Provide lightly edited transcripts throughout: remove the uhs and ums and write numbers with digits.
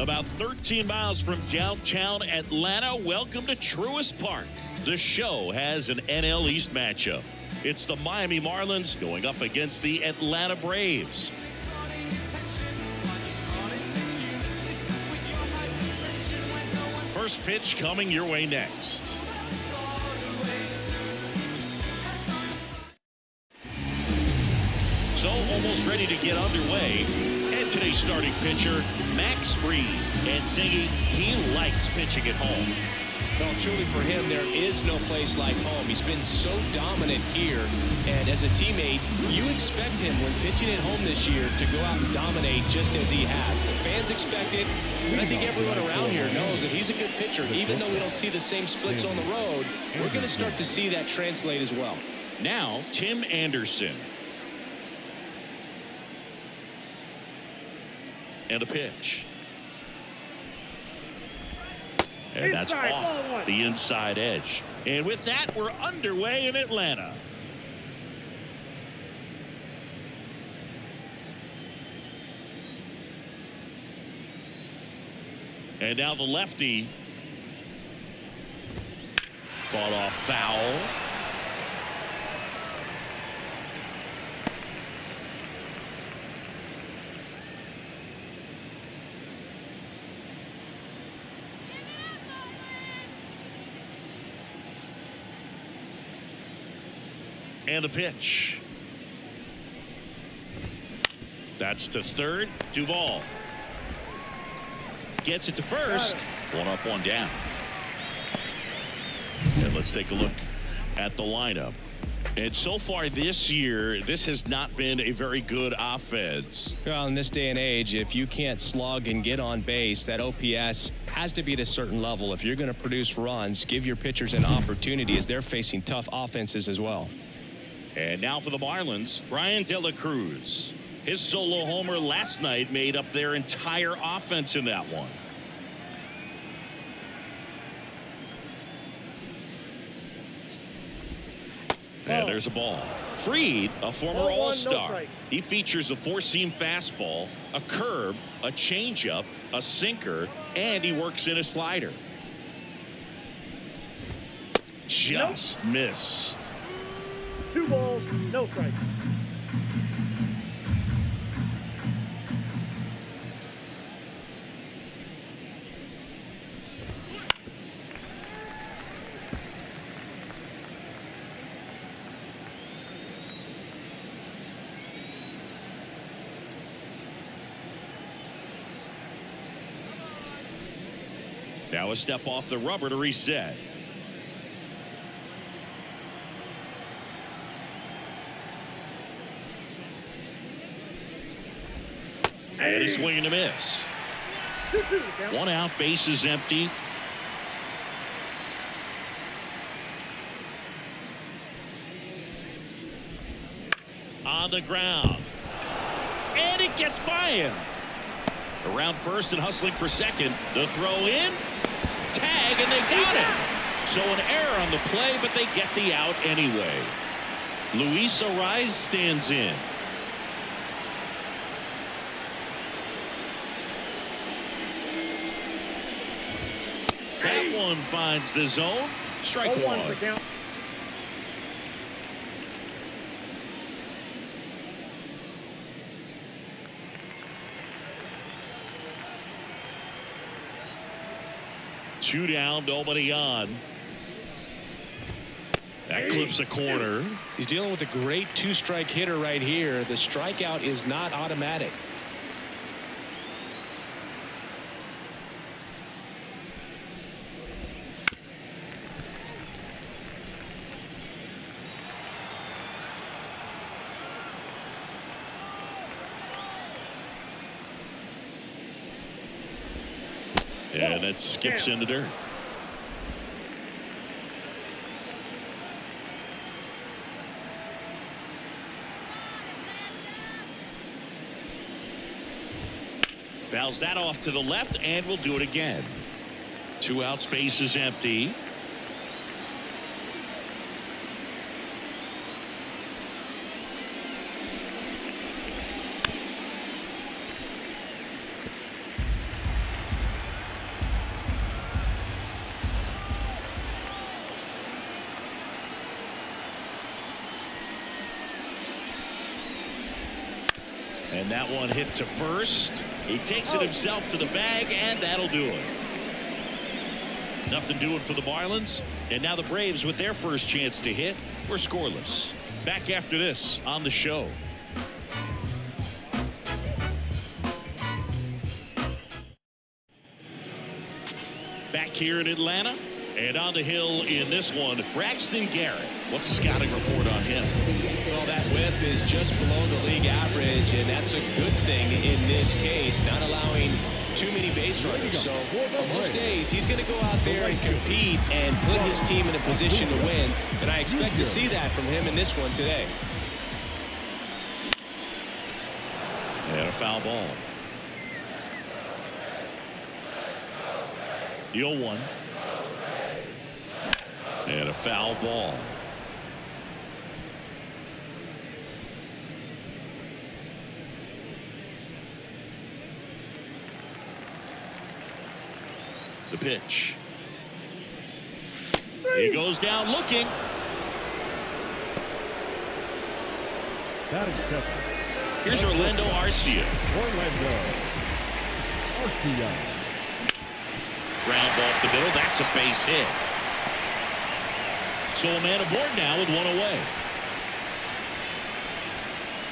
About 13 miles from downtown Atlanta, welcome to Truist Park. The Show has an NL East matchup. It's the Miami Marlins going up against the Atlanta Braves. First pitch coming your way next. So almost ready to get underway. And today's starting pitcher, Max Fried, and singing he likes pitching at home. Well, truly for him, there is no place like home. He's been so dominant here, and as a teammate, you expect him when pitching at home this year to go out and dominate just as he has. The fans expect it, and I think everyone around here knows that he's a good pitcher. Even though we don't see the same splits on the road, we're going to start to see that translate as well. Now, Tim Anderson. And a pitch. And that's off the inside edge. And with that, we're underway in Atlanta. And now the lefty. Fought off foul. And the pitch. That's to third. Duvall gets it to first. One up, one down. And let's take a look at the lineup. And so far this year, this has not been a very good offense. Well, in this day and age, if you can't slug and get on base, that OPS has to be at a certain level. If you're going to produce runs, give your pitchers an opportunity as they're facing tough offenses as well. And now for the Marlins, Brian De La Cruz. His solo homer last night made up their entire offense in that one. And there's a ball. Fried, a former All-Star. He features a four-seam fastball, a curve, a changeup, a sinker, and he works in a slider. Just missed. 2 balls, no strikes. Now a step off the rubber to reset. And a swing and a miss. 2-2. One out, base is empty. On the ground. And it gets by him. Around first and hustling for second. The throw in. Tag, and they got it. So an error on the play, but they get the out anyway. Luis Ariz stands in. That one finds the zone. Strike one. Two down, nobody on. That clips a corner. He's dealing with a great two-strike hitter right here. The strikeout is not automatic. And it skips in the dirt. Fouls that off to the left, and we'll do it again. 2 out, space is empty. And that one hit to first. He takes it himself to the bag, and that'll do it. Nothing doing for the Marlins. And now the Braves, with their first chance to hit, were scoreless. Back after this on the show. Back here in Atlanta. And on the hill in this one, Braxton Garrett. What's the scouting report on him? Well, that whip is just below the league average, and that's a good thing in this case, not allowing too many base runners. So on most days, he's going to go out there and compete and put his team in a position to win, and I expect to see that from him in this one today. And a foul ball. The 0-1. And a foul ball. The pitch. He goes down looking. That is accepted. Here's Orlando Arcia. Orlando Arcia. Ground ball up the middle. That's a base hit. So a man aboard now with one away.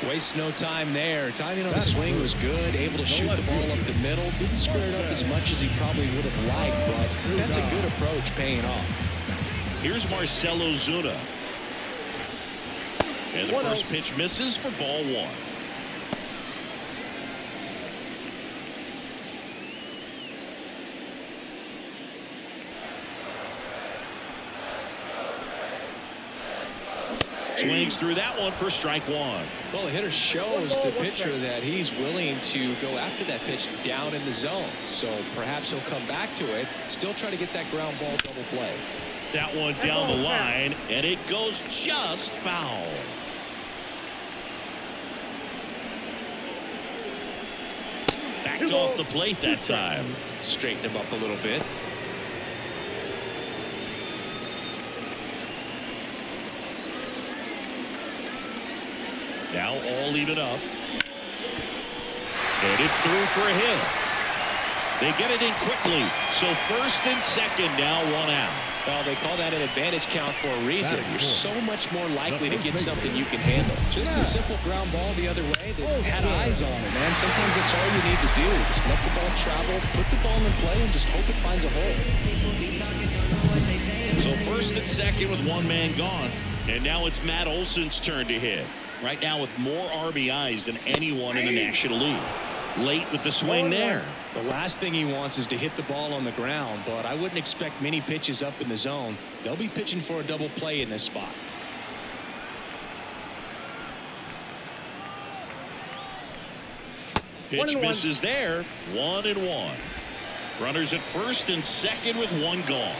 Wastes no time there. Timing on the swing was good. Able to shoot the ball up the middle. Didn't square it up as much as he probably would have liked, but that's a good approach paying off. Here's Marcell Ozuna. And the first pitch misses for ball 1. Swings through that one for strike 1. Well, the hitter shows the pitcher that he's willing to go after that pitch down in the zone. So perhaps he'll come back to it. Still try to get that ground ball double play. That one down the line, and it goes just foul. Backed off the plate that time. Straighten him up a little bit. Now all even up. And it's through for a hit. They get it in quickly. So first and second now, one out. Well, they call that an advantage count for a reason. You're so much more likely to get something you can handle. Just a simple ground ball the other way. They had eyes on it, man. Sometimes that's all you need to do. Just let the ball travel, put the ball in play, and just hope it finds a hole. So first and second with one man gone. And now it's Matt Olson's turn to hit. Right now with more RBIs than anyone in the National League. Late with the swing there. The last thing he wants is to hit the ball on the ground, but I wouldn't expect many pitches up in the zone. They'll be pitching for a double play in this spot. Pitch misses there. 1-1. Runners at first and second with one gone.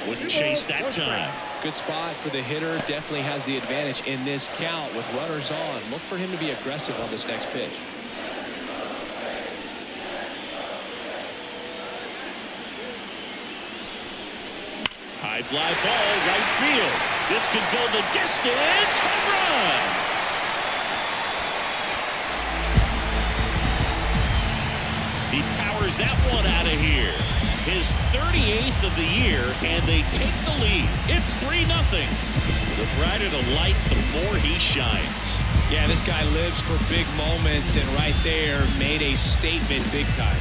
Wouldn't chase that time. Good spot for the hitter. Definitely has the advantage in this count with runners on. Look for him to be aggressive on this next pitch. High fly ball, right field. This could go the distance. Home run. He powers that one out of here. His 38th of the year, and they take the lead. It's 3-0. The brighter the lights, the more he shines. Yeah, this guy lives for big moments, and right there made a statement big time.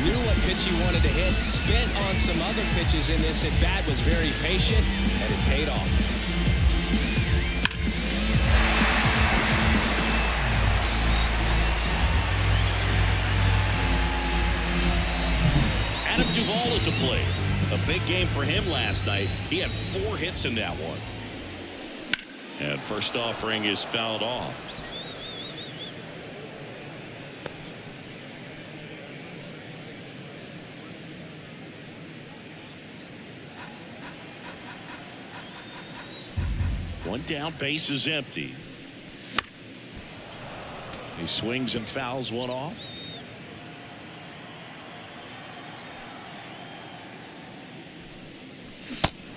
Knew what pitch he wanted to hit. Spent on some other pitches in this at bat. Was very patient, and it paid off. Adam Duvall at the plate. A big game for him last night. He had 4 hits in that one. And first offering is fouled off. One down, base is empty. He swings and fouls one off.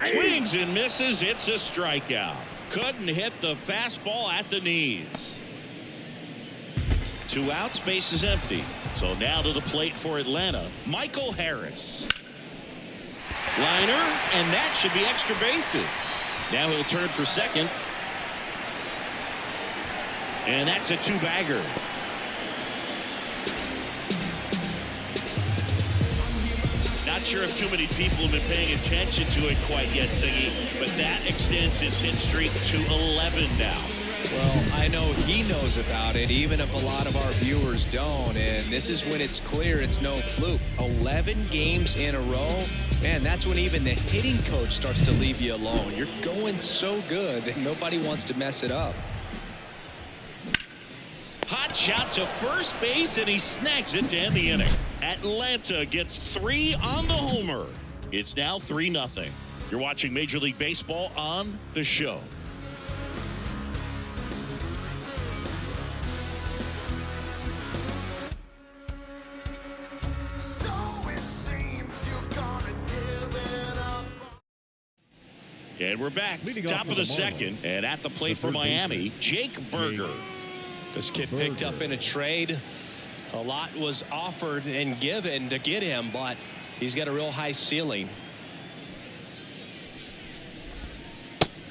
Swings and misses. It's a strikeout. Couldn't hit the fastball at the knees. 2 outs, base is empty. So now to the plate for Atlanta, Michael Harris. Liner, and that should be extra bases. Now he'll turn for second. And that's a 2-bagger. Not sure if too many people have been paying attention to it quite yet, Siggy, but that extends his hit streak to 11 now. Well, I know he knows about it, even if a lot of our viewers don't. And this is when it's clear it's no fluke. 11 games in a row. Man, that's when even the hitting coach starts to leave you alone. You're going so good that nobody wants to mess it up. Hot shot to first base, and he snags it to end the inning. Atlanta gets 3 on the homer. It's now 3-0. You're watching Major League Baseball on The Show. And we're back. Top of the second. And at the plate for Miami, Jake Burger. This kid picked up in a trade. A lot was offered and given to get him, but he's got a real high ceiling.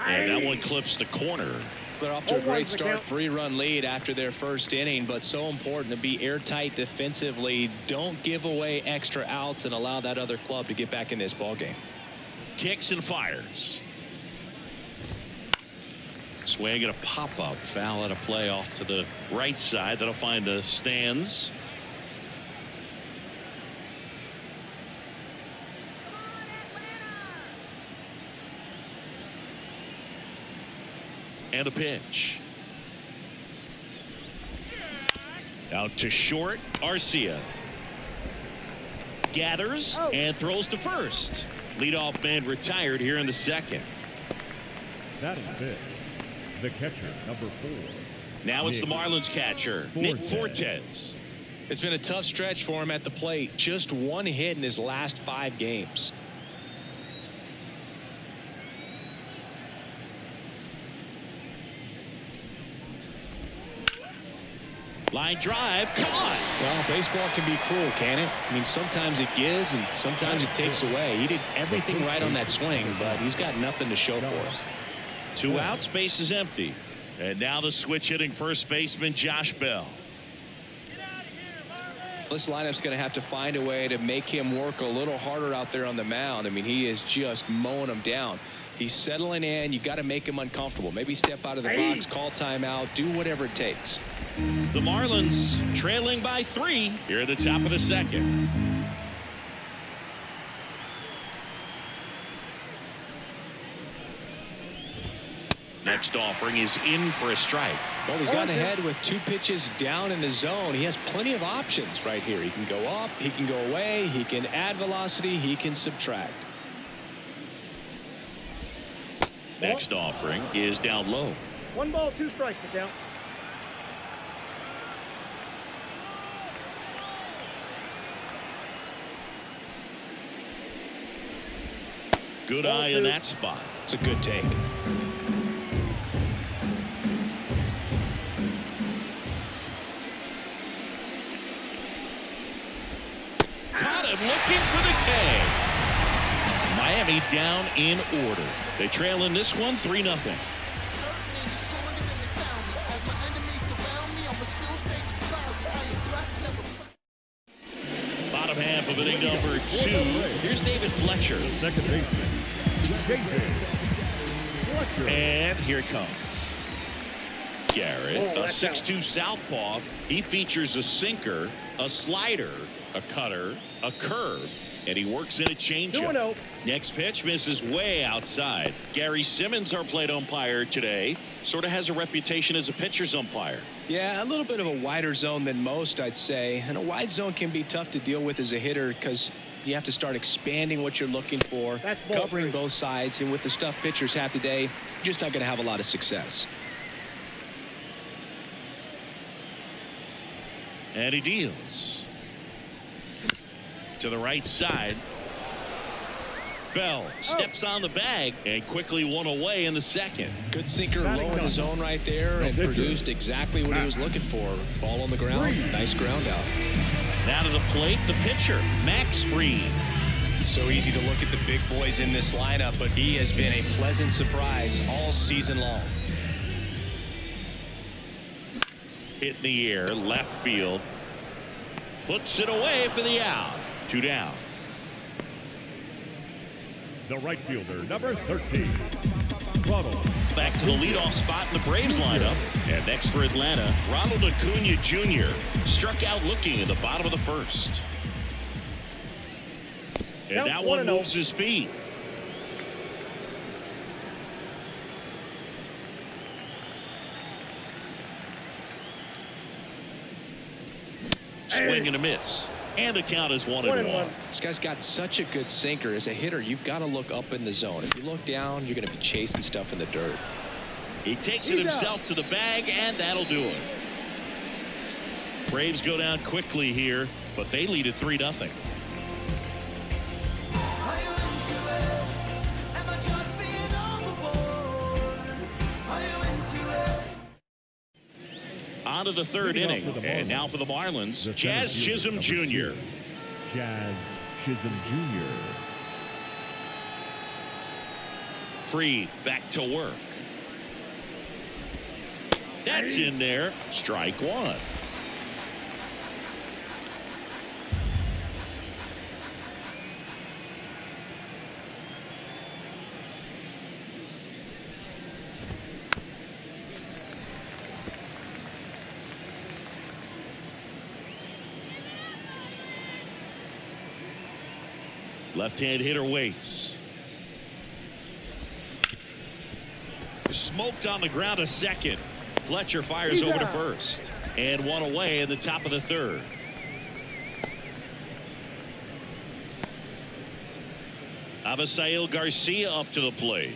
And that one clips the corner. They're off to a great start. 3-run lead after their first inning, but so important to be airtight defensively. Don't give away extra outs and allow that other club to get back in this ballgame. Kicks and fires. Swing and a pop-up. Foul at a play off to the right side. That'll find the stands. And a pitch. Out to short. Arcia gathers and throws to first. Leadoff man retired here in the second. That is big. The catcher, number 4. Now it's the Marlins catcher, Nick Fortes. It's been a tough stretch for him at the plate. Just 1 hit in his last 5 games. Line drive, caught. Well, baseball can be cruel, can it? I mean, sometimes it gives and sometimes it takes away. He did everything right on that swing, but he's got nothing to show for it. 2 outs, base is empty. And now the switch hitting first baseman Josh Bell. This lineup's going to have to find a way to make him work a little harder out there on the mound. I mean, he is just mowing them down. He's settling in. You got to make him uncomfortable. Maybe step out of the box, call timeout, do whatever it takes. The Marlins trailing by 3 here at the top of the second. Next offering is in for a strike. Well, he's gotten ahead with 2 pitches down in the zone. He has plenty of options right here. He can go up, he can go away, he can add velocity, he can subtract. Next offering is down low. 1 ball, 2 strikes, the count. Good eye in that spot. It's a good take. Caught him looking for the K. Miami down in order. They trail in this one 3-0. Bottom half of inning number 2. Here's David Fletcher. Second baseman, David Fletcher. And here it comes. Garrett, a 6'2 southpaw. He features a sinker, a slider, a cutter, a curve, and he works in a changeup. 2-0. Next pitch misses way outside. Gary Simmons, our plate umpire today, sort of has a reputation as a pitcher's umpire. Yeah, a little bit of a wider zone than most, I'd say. And a wide zone can be tough to deal with as a hitter because you have to start expanding what you're looking for, covering both sides. And with the stuff pitchers have today, you're just not going to have a lot of success. And he deals to the right side. Bell steps on the bag and quickly one away in the second. Good sinker low in the zone right there and produced exactly what he was looking for. Ball on the ground. Nice ground out. Now to the plate, the pitcher, Max Fried. It's so easy to look at the big boys in this lineup, but he has been a pleasant surprise all season long. Hit in the air, left field. Puts it away for the out. 2 down. The right fielder, number 13, Ronald. Back to the leadoff spot in the Braves lineup. And next for Atlanta, Ronald Acuna Jr. struck out looking in the bottom of the first. And that one moves his feet. Swing and a miss. And the count is 1-1. This guy's got such a good sinker. As a hitter, you've got to look up in the zone. If you look down, you're going to be chasing stuff in the dirt. He takes it himself to the bag, and that'll do it. Braves go down quickly here, but they lead at 3-0. On to the third inning, and now for the Marlins, Jazz Chisholm Jr. Jazz Chisholm Jr. Fried back to work. That's in there. Strike one. Left-hand hitter waits. Smoked on the ground a second. Fletcher fires over to first. And one away in the top of the third. Avisail Garcia up to the plate.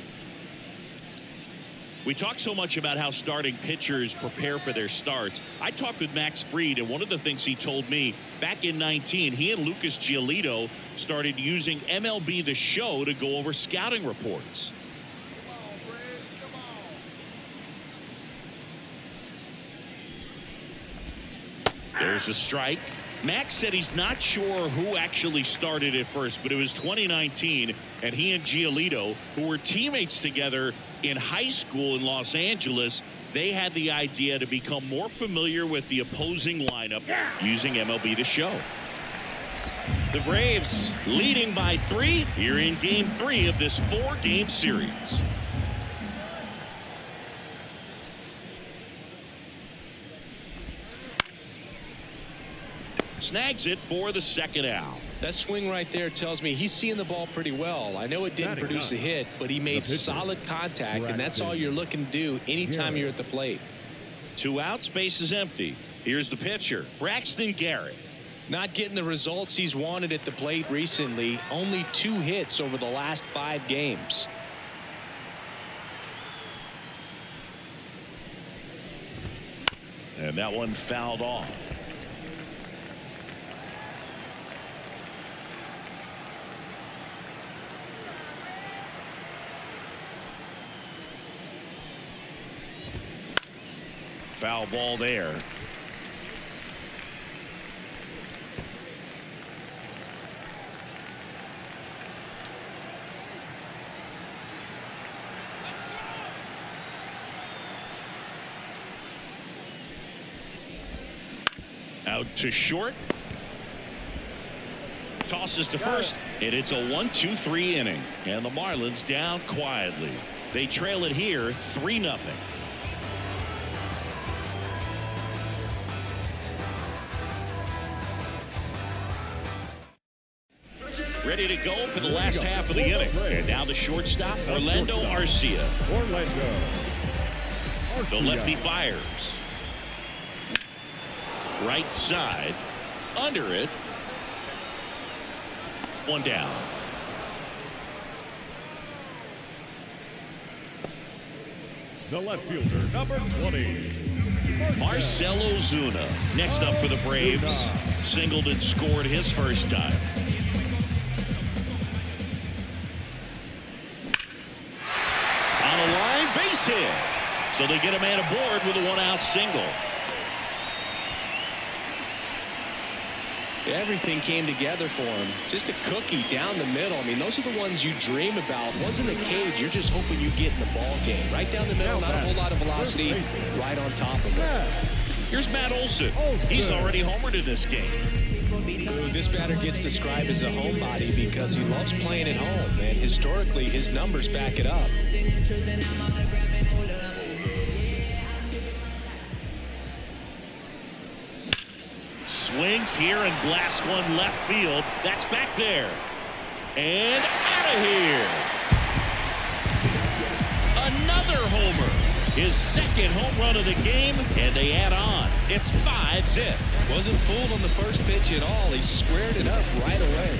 We talk so much about how starting pitchers prepare for their starts. I talked with Max Fried, and one of the things he told me back in 19, he and Lucas Giolito started using MLB The Show to go over scouting reports. There's a strike. Max said he's not sure who actually started at first, but it was 2019, and he and Giolito, who were teammates together in high school in Los Angeles, they had the idea to become more familiar with the opposing lineup using MLB The Show. The Braves leading by 3 here in Game 3 of this 4-game series. Snags it for the second out. That swing right there tells me he's seeing the ball pretty well. I know it didn't produce a hit, but he made solid contact, and that's all you're looking to do anytime you're at the plate. 2 outs, base is empty. Here's the pitcher, Braxton Garrett. Not getting the results he's wanted at the plate recently. Only 2 hits over the last 5 games. And that one fouled off. Foul ball there. Out to short. Tosses to first, and it's a 1-2-3 inning. And the Marlins down quietly. They trail it here 3-0. Ready to go for the last half of the inning. And now the shortstop, Orlando Arcia. The lefty fires. Right side. Under it. 1 down. The left fielder, number 20, Marcell Ozuna. Next up for the Braves. Singled and scored his first time. base hit. So they get a man aboard with a one-out single. Everything came together for him. Just a cookie down the middle. I mean, those are the ones you dream about. Ones in the cage, you're just hoping you get in the ball game. Right down the middle, not a whole lot of velocity. Right on top of it. Here's Matt Olson. He's already homered in this game. This batter gets described as a homebody because he loves playing at home. And historically, his numbers back it up. Swings here and blasts one left field. That's back there. And out of here. Another homer. His second home run of the game, and they add on. It's 5-zip. Wasn't fooled on the first pitch at all. He squared it up right away.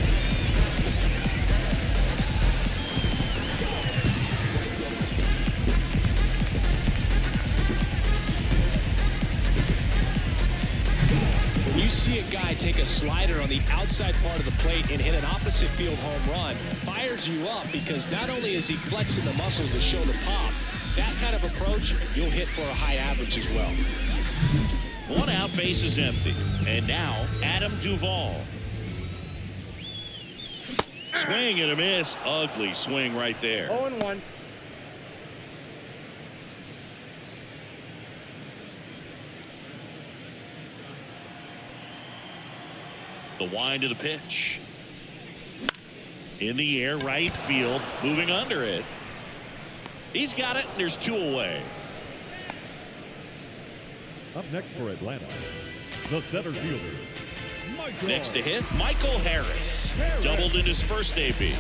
You see a guy take a slider on the outside part of the plate and hit an opposite field home run. Fires you up because not only is he flexing the muscles to show the pop, that kind of approach, you'll hit for a high average as well. One out, base is empty. And now, Adam Duvall. Swing and a miss. Ugly swing right there. 0-1. The wind of the pitch. In the air, right field, moving under it. He's got it, and there's 2 away. Up next for Atlanta, the center fielder, Michael. Next to hit, Michael Harris. Doubled in his first AB.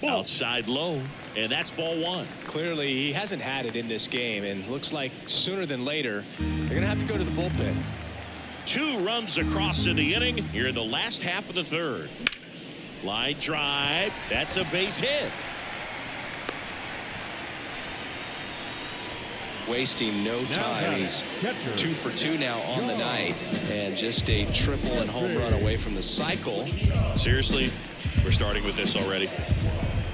Outside low, and that's ball 1. Clearly, he hasn't had it in this game, and looks like sooner than later, they're going to have to go to the bullpen. 2 runs across in the inning here in the last half of the third. Line drive. That's a base hit. Wasting no time. He's 2 for 2 now on the night, and just a triple and home run away from the cycle. Seriously, we're starting with this already.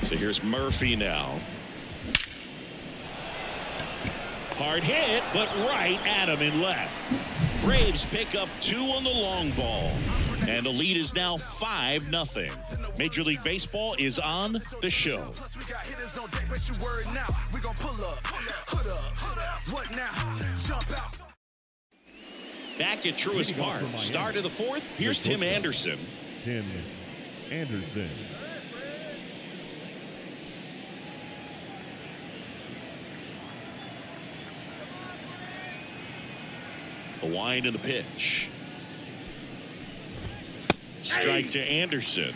So here's Murphy now. Hard hit, but right at him in left. Braves pick up 2 on the long ball. And the lead is now 5-0. Major League Baseball is on the show. Back at Truist Park. Start of the 4th. Here's Tim Anderson. Tim Anderson. The wind and the pitch. Strike to Anderson.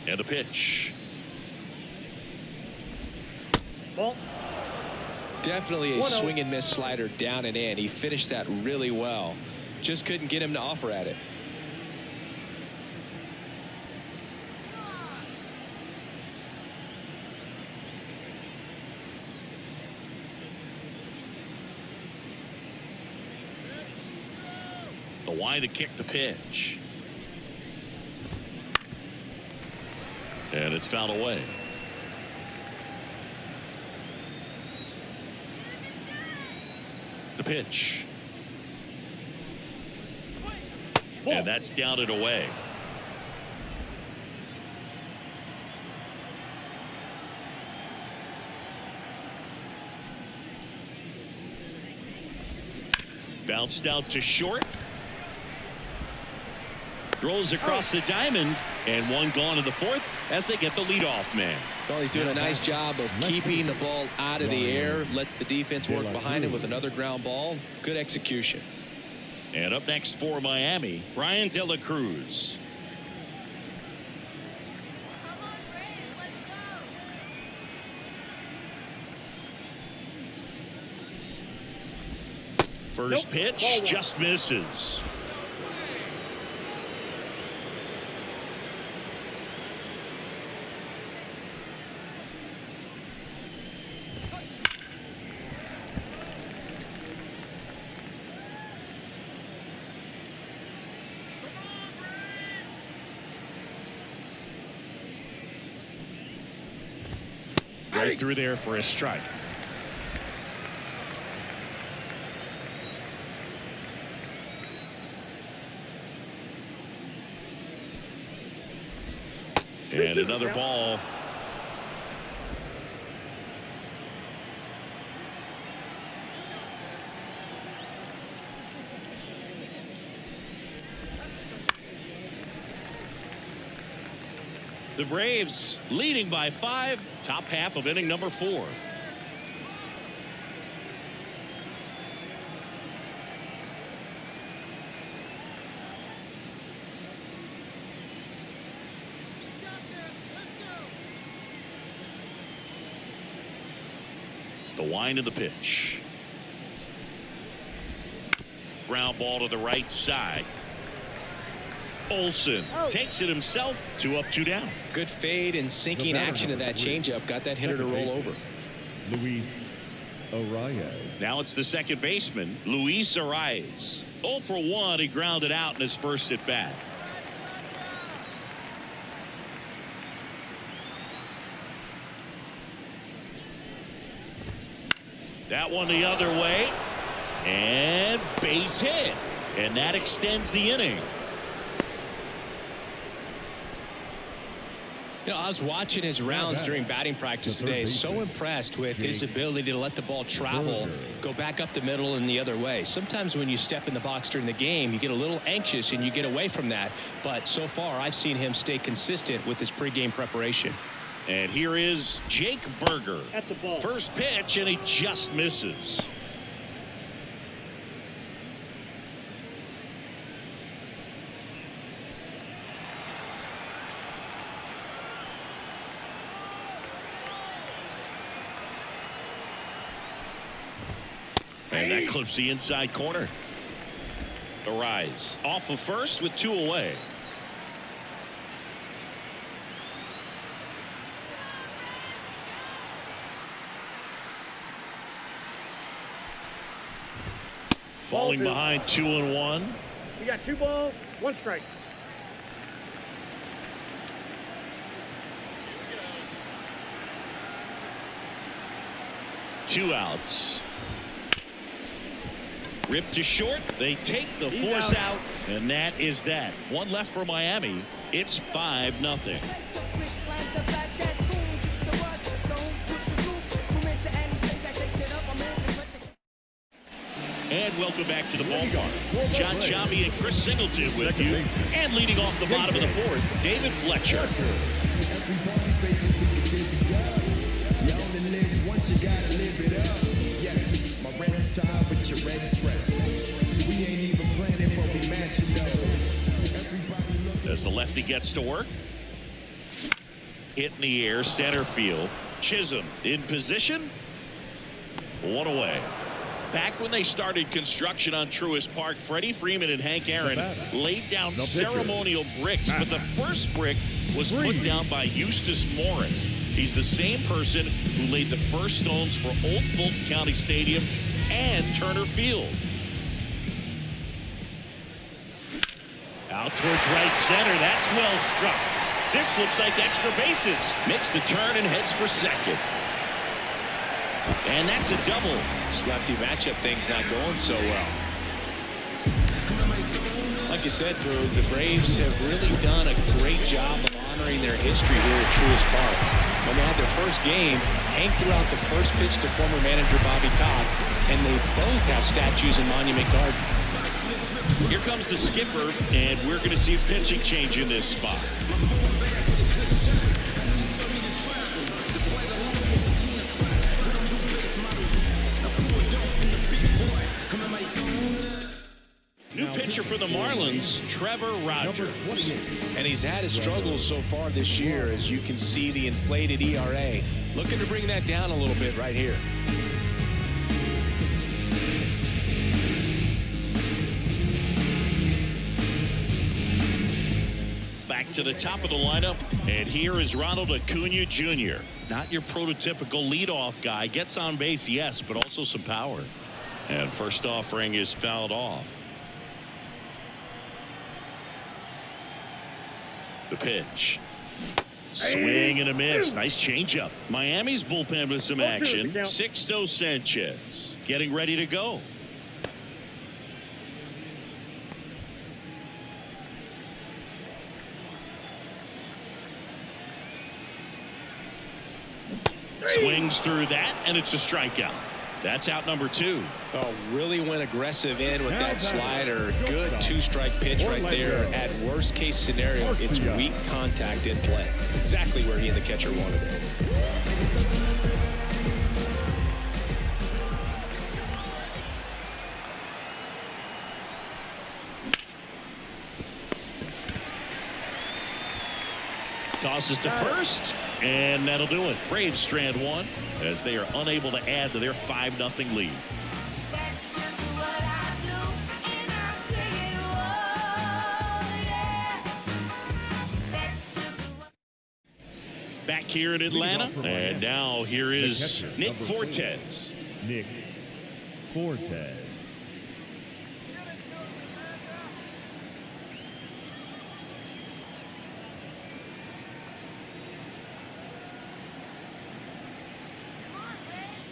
And a pitch. Ball. Definitely a swing and miss slider down and in. He finished that really well. Just couldn't get him to offer at it. The wind to kick the pitch. And it's fouled away. The pitch. And that's down and away. Bounced out to short. Throws across the diamond, and 1 gone in the 4th as they get the leadoff man. Well, he's doing a nice job of keeping the ball out of the air, lets the defense work behind him with another ground ball. Good execution. And up next for Miami, Brian De La Cruz. First pitch just misses. right through there for a strike. And another ball. The Braves leading by 5, top half of inning number 4. The wind of the pitch. Ground ball to the right side. Olsen takes it himself. 2 up, 2 down. Good fade and sinking action of that changeup. Got that hitter to roll over. Luis Arias. Now it's the second baseman, Luis Arias. 0 for 1. He grounded out in his first at bat. That one the other way. And base hit. And that extends the inning. You know, I was watching his rounds during batting practice today. So impressed with his ability to let the ball travel, go back up the middle and the other way. Sometimes when you step in the box during the game, you get a little anxious and you get away from that. But so far, I've seen him stay consistent with his pregame preparation. And here is Jake Berger. That's a ball. First pitch, and he just misses. And that clips the inside corner. Arias off of first with 2 away. Falling behind 2-1. We got 2 balls, 1 strike. Two outs. Ripped to short. They take the force out, and that is that. 1 left for Miami. It's 5-0. And welcome back to the ballpark. John Chambi and Chris Singleton with you. And leading off the bottom of the 4th, David Fletcher. You gotta live it up. Yes, my red tie with your red dress. We ain't even planning, but we matching though. Everybody looking. As the lefty gets to work. Hit in the air, center field. Chisholm in position. 1 away. Back when they started construction on Truist Park, Freddie Freeman and Hank Aaron laid down ceremonial bricks, but the first brick was put down by Eustace Morris. He's the same person who laid the first stones for Old Fulton County Stadium and Turner Field. Out towards right center. That's well struck. This looks like extra bases. Makes the turn and heads for second. And that's a double. This lefty matchup thing's not going so well. Like you said, Drew, the Braves have really done a great job of honoring their history here at Truist Park. When they had their first game, Hank threw out the first pitch to former manager Bobby Cox, and they both have statues in Monument Garden. Here comes the skipper, and we're going to see a pitching change in this spot. New pitcher for the Marlins, Trevor Rogers. And he's had his struggles so far this year, as you can see the inflated ERA. Looking to bring that down a little bit right here. Back to the top of the lineup, and here is Ronald Acuna Jr. Not your prototypical leadoff guy. Gets on base, yes, but also some power. And first offering is fouled off. The pitch. Swing and a miss. Nice changeup. Miami's bullpen with some 0-2 action. the count. Sixto Sanchez getting ready to go. Swings through that, and it's a strikeout. That's out number 2. Oh, really went aggressive in with that slider. Good 2-strike pitch right there. At worst case scenario, it's weak contact in play. Exactly where he and the catcher wanted it. Tosses to first, and that'll do it. Braves strand 1 as they are unable to add to their 5-0 lead. That's just what I do, and I'll say, oh, yeah. That's just what... Back here in Atlanta, and now here is Nick Fortes. Nick Fortes.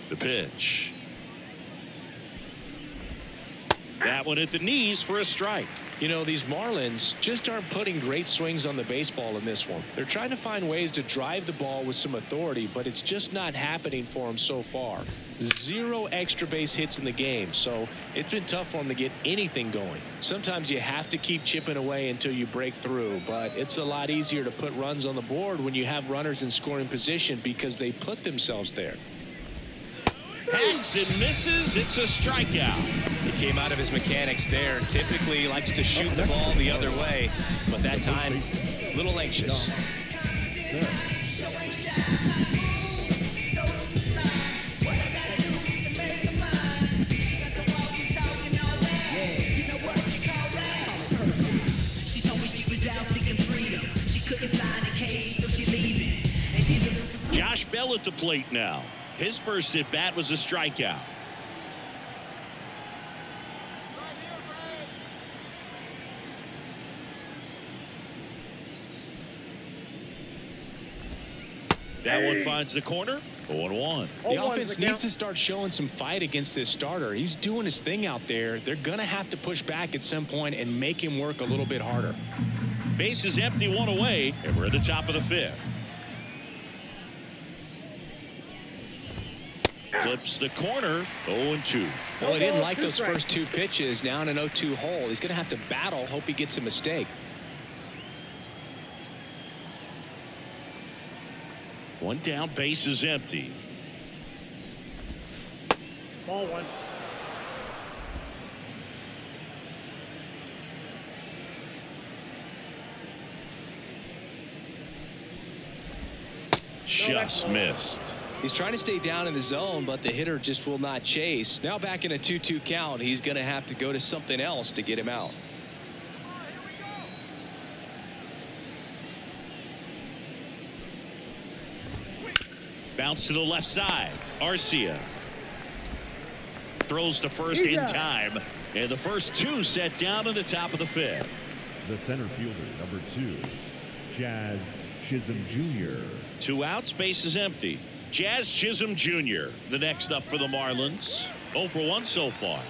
The pitch. That one at the knees for a strike. You know, these Marlins just aren't putting great swings on the baseball in this one. They're trying to find ways to drive the ball with some authority, but it's just not happening for them so far. 0 extra base hits in the game, so it's been tough for them to get anything going. Sometimes you have to keep chipping away until you break through, but it's a lot easier to put runs on the board when you have runners in scoring position because they put themselves there. Hangs and misses. It's a strikeout. He came out of his mechanics there. Typically likes to shoot the ball the other way, but that time a little anxious. She told me she was out seeking freedom. She couldn't find a cage, so she leaving. And she's looking for... Josh Bell at the plate now. His first at bat was a strikeout. That one finds the corner. 0-1. The offense needs to start showing some fight against this starter. He's doing his thing out there. They're going to have to push back at some point and make him work a little bit harder. Base is empty, 1 away, and we're at the top of the 5th. Clips the corner. 0-2. Well, he didn't like those first 2 pitches. Now in an 0-2 hole. He's going to have to battle. Hope he gets a mistake. One down, base is empty. Ball 1. Just missed. He's trying to stay down in the zone, but the hitter just will not chase. Now back in a 2-2 count. He's going to have to go to something else to get him out. Bounce to the left side. Arcia throws to first in time, and the first 2 set down to the top of the 5th. The center fielder, number 2, Jazz Chisholm Jr. 2 outs, base is empty. Jazz Chisholm Jr. the next up for the Marlins. 0 for 1 so far.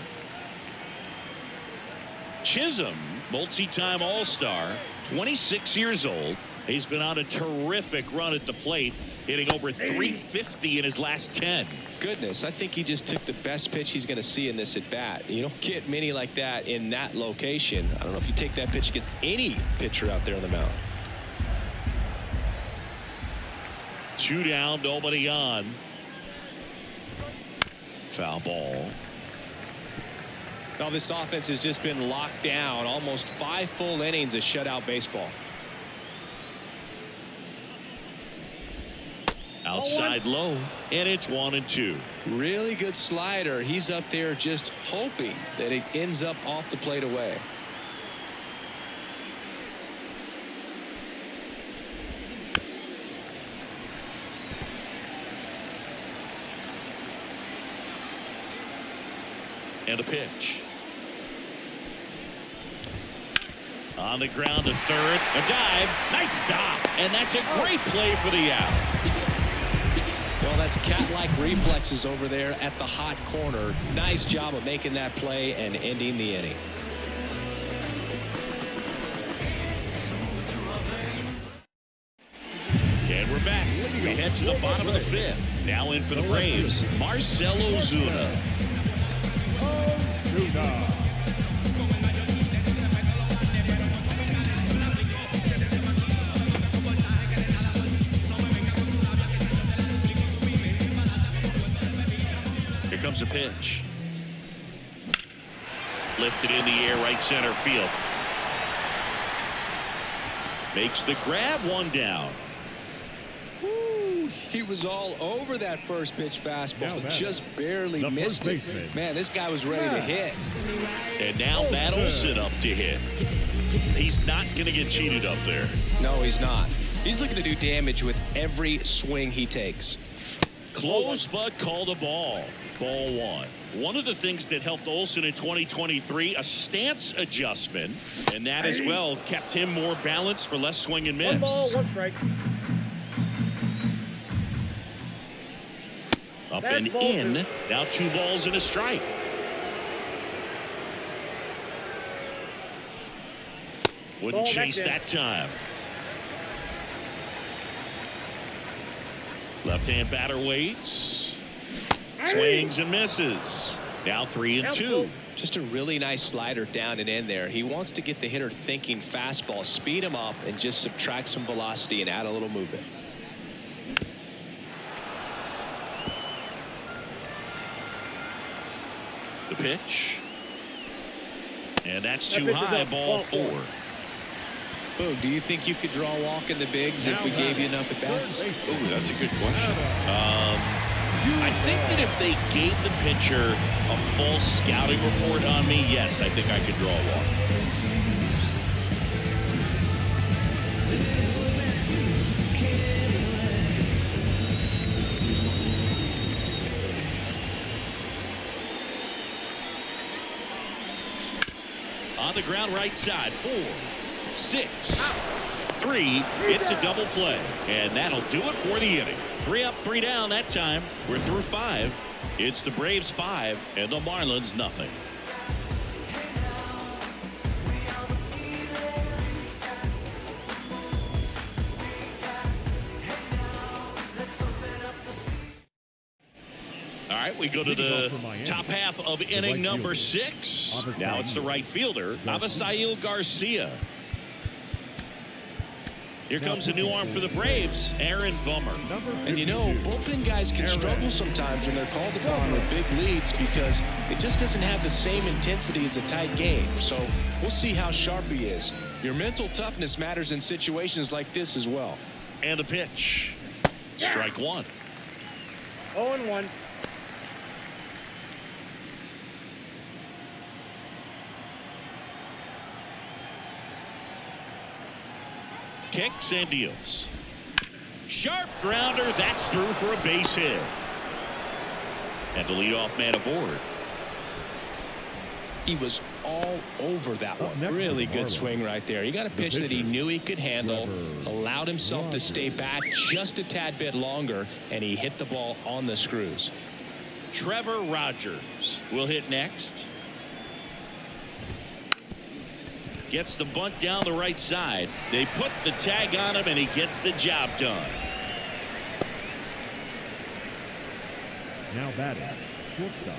Chisholm, multi-time All-Star, 26 years old. He's been on a terrific run at the plate, hitting over 350 in his last 10. Goodness, I think he just took the best pitch he's going to see in this at bat. You don't get many like that in that location. I don't know if you take that pitch against any pitcher out there on the mound. 2 down, nobody on. Foul ball. Now this offense has just been locked down. Almost 5 full innings of shutout baseball. Outside low, and it's 1-2. Really good slider. He's up there just hoping that it ends up off the plate away. And a pitch. On the ground to third. A dive. Nice stop. And that's a great play for the out. Well, that's cat-like reflexes over there at the hot corner. Nice job of making that play and ending the inning. And we're back. We head to the bottom of the fifth. Now in for the Braves, Marcell Ozuna. Here comes a pitch. Lifted in the air, right center field. Makes the grab, one down. He was all over that first pitch fastball, just barely missed it. Man, this guy was ready to hit. And now Matt Olson up to hit. He's not going to get cheated up there. No, he's not. He's looking to do damage with every swing he takes. Close but called a ball. Ball one. One of the things that helped Olson in 2023, a stance adjustment, and that as well kept him more balanced for less swing and miss. 1 ball, 1 strike. Up and in. Now 2 balls and a strike. Wouldn't chase that time. Left-hand batter waits. Swings and misses. Now 3-2. Just a really nice slider down and in there. He wants to get the hitter thinking fastball, speed him up, and just subtract some velocity and add a little movement. The pitch. And that's too high. Ball 4. Boog, do you think you could draw a walk in the bigs if we gave you enough at bats? Ooh, that's a good question. I think that if they gave the pitcher a full scouting report on me, yes, I think I could draw a walk. On the ground, right side, 4, 6, 3. It's a double play, and that'll do it for the inning. 3 up, 3 down that time. We're through 5. It's the Braves 5 and the Marlins nothing. All right, we go to the top half of inning number 6. Now it's the right fielder, Avisail Garcia. Here comes a new arm for the Braves, Aaron Bummer. And you know, bullpen guys can struggle sometimes when they're called upon with big leads because it just doesn't have the same intensity as a tight game. So we'll see how sharp he is. Your mental toughness matters in situations like this as well. And the pitch. Strike 1. 0-1. Kicks and deals. Sharp grounder. That's through for a base hit. And the leadoff man aboard. He was all over that one. Really good swing right there. He got a pitch that he knew he could handle, allowed himself to stay back just a tad bit longer, and he hit the ball on the screws. Trevor Rogers will hit next. Gets the bunt down the right side. They put the tag on him, and he gets the job done. Now batting, shortstop,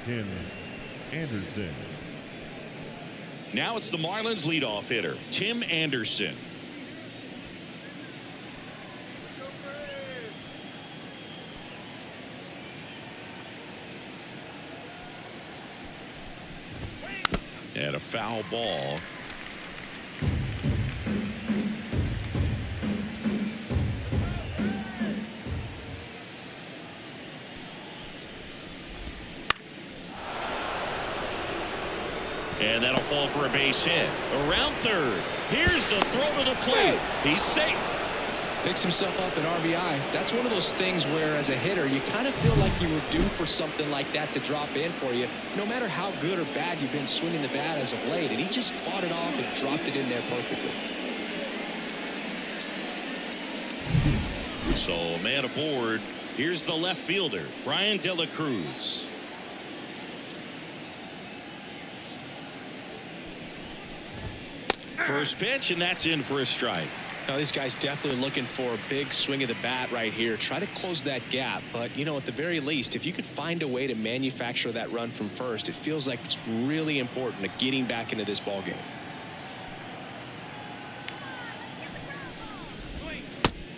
Tim Anderson. Now it's the Marlins leadoff hitter, Tim Anderson. And a foul ball. And that'll fall for a base hit. Around third. Here's the throw to the plate. He's safe. Picks himself up an RBI. That's one of those things where, as a hitter, you kind of feel like you were due for something like that to drop in for you, no matter how good or bad you've been swinging the bat as of late. And he just fought it off and dropped it in there perfectly. So, a man aboard. Here's the left fielder, Brian De La Cruz. First pitch, and that's in for a strike. Now, this guy's definitely looking for a big swing of the bat right here. Try to close that gap. But, you know, at the very least, if you could find a way to manufacture that run from first, it feels like it's really important to getting back into this ball game.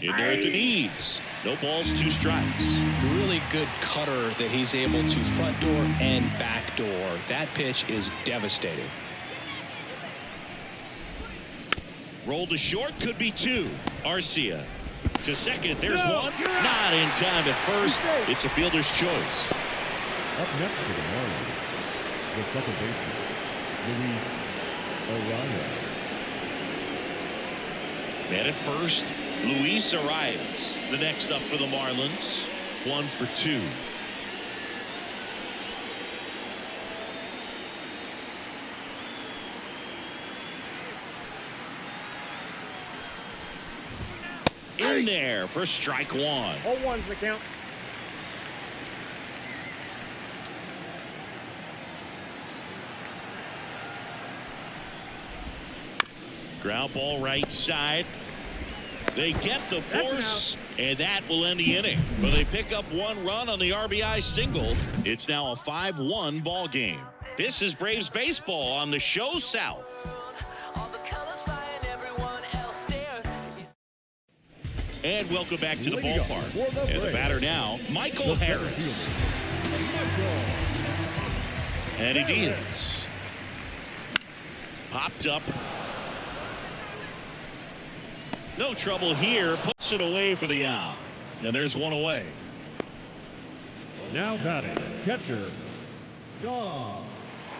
In there at the knees. No balls, 2 strikes. Really good cutter that he's able to front door and back door. That pitch is devastating. Rolled to short, could be 2. Arcia to second. There's 1. Not in time at first. It's a fielder's choice. Up next for the Marlins, the second baseman, Luis Arias. Man at first, Luis Arias. The next up for the Marlins. 1 for 2. In there for strike 1. 0-1's the count. Ground ball right side. They get the force, and that will end the inning. But they pick up 1 run on the RBI single. It's now a 5-1 ball game. This is Braves baseball on the Show South. All the colors flying, everyone else stares. And welcome back to the Leading off ballpark. for the And the Braves, batter now, Michael the center Harris. fielder, And he deals. Popped up. No trouble here. Puts it away for the out. And there's 1 away. Now batting, catcher, Sean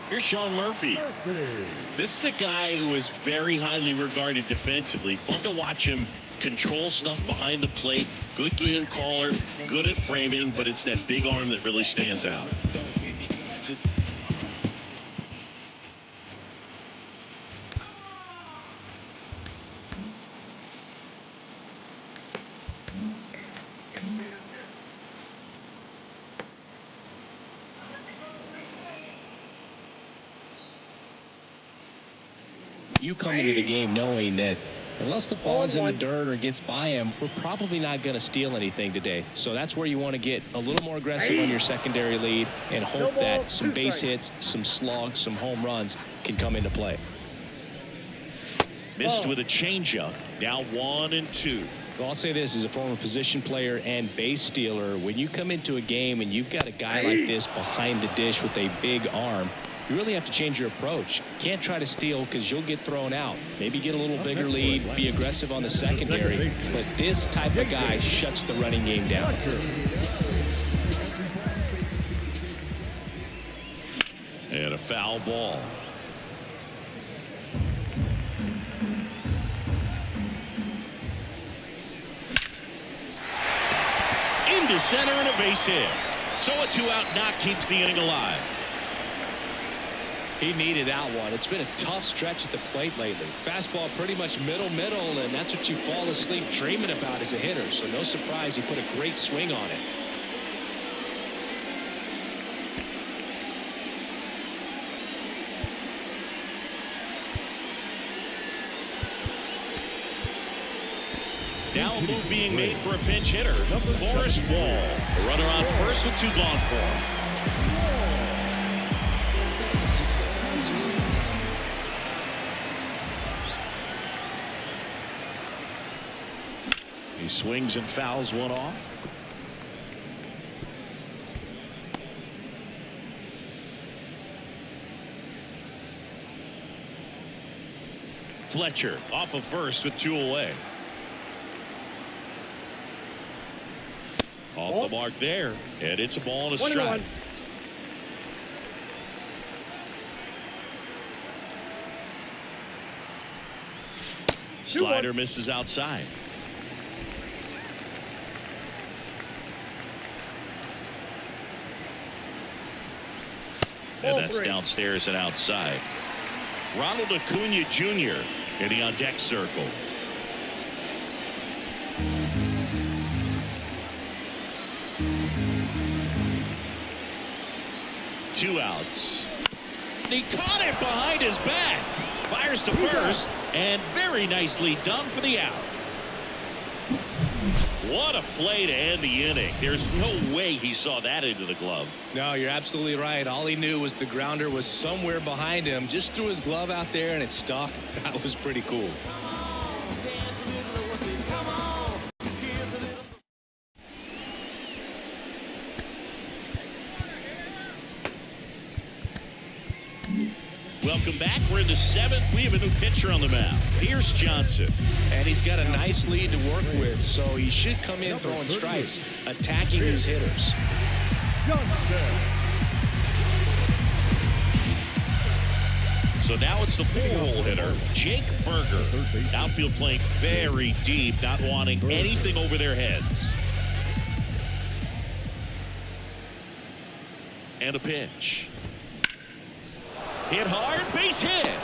Here's Sean Murphy. Murphy. This is a guy who is very highly regarded defensively. Fun to watch him control stuff behind the plate. Good game caller, good at framing, but it's that big arm that really stands out. You come into the game knowing that unless the ball is in the dirt or gets by him, we're probably not going to steal anything today. So that's where you want to get a little more aggressive on your secondary lead and hope that some base hits, some slugs, some home runs can come into play. Missed with a changeup. Now 1 and 2. Well, I'll say this as a former position player and base stealer. When you come into a game and you've got a guy like this behind the dish with a big arm, you really have to change your approach. Can't try to steal because you'll get thrown out. Maybe get a little bigger lead, be aggressive on the secondary. But this type of guy shuts the running game down. And a foul ball. Into center and a base hit. So a 2-out knock keeps the inning alive. He needed that one. It's been a tough stretch at the plate lately. Fastball pretty much middle, and that's what you fall asleep dreaming about as a hitter. So no surprise he put a great swing on it. Now a move being made for a pinch hitter. Forrest Wall. The runner on first with 2 gone for him. He swings and fouls 1 off. Fletcher off of first with 2 away. Off the mark there, and it's a ball and a strike. Slider misses outside. And that's downstairs and outside. Ronald Acuna Jr. in the on-deck circle. Two outs. He caught it behind his back. Fires to first, and very nicely done for the out. What a play to end the inning. There's no way he saw that into the glove. No, you're absolutely right. All he knew was the grounder was somewhere behind him. Just threw his glove out there and it stuck. That was pretty cool. Welcome back. We're in the seventh. We have a new pitcher on the mound, Pierce Johnson. And he's got a nice lead to work with, so he should come in throwing strikes, attacking his hitters. So now it's the four-hole hitter, Jake Berger. Outfield playing very deep, not wanting anything over their heads. And a pitch. Hit hard, base hit.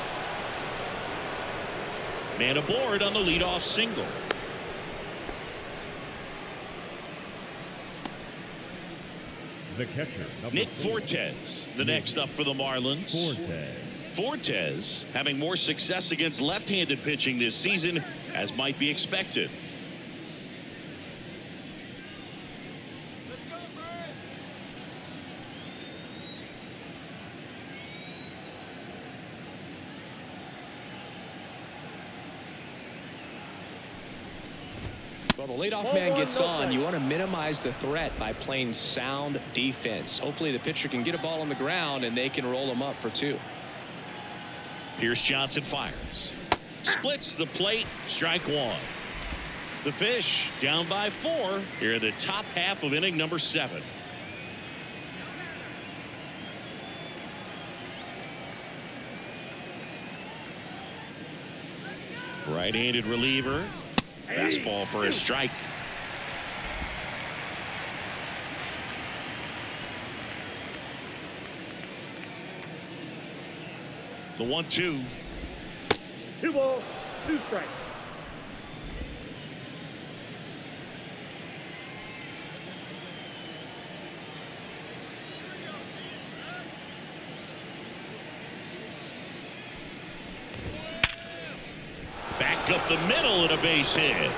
Man aboard on the leadoff single. The catcher, Nick Fortes, the next up for the Marlins. Fortes having more success against left-handed pitching this season, as might be expected. Well, the leadoff man gets on. You want to minimize the threat by playing sound defense. Hopefully the pitcher can get a ball on the ground and they can roll him up for two. Pierce Johnson fires. Splits the plate. Strike one. The Fish down by 4 here in the top half of inning number 7. Right-handed reliever. Fastball for a strike. The 1-2. 2 balls, 2 strikes. Back up the middle and a base hit.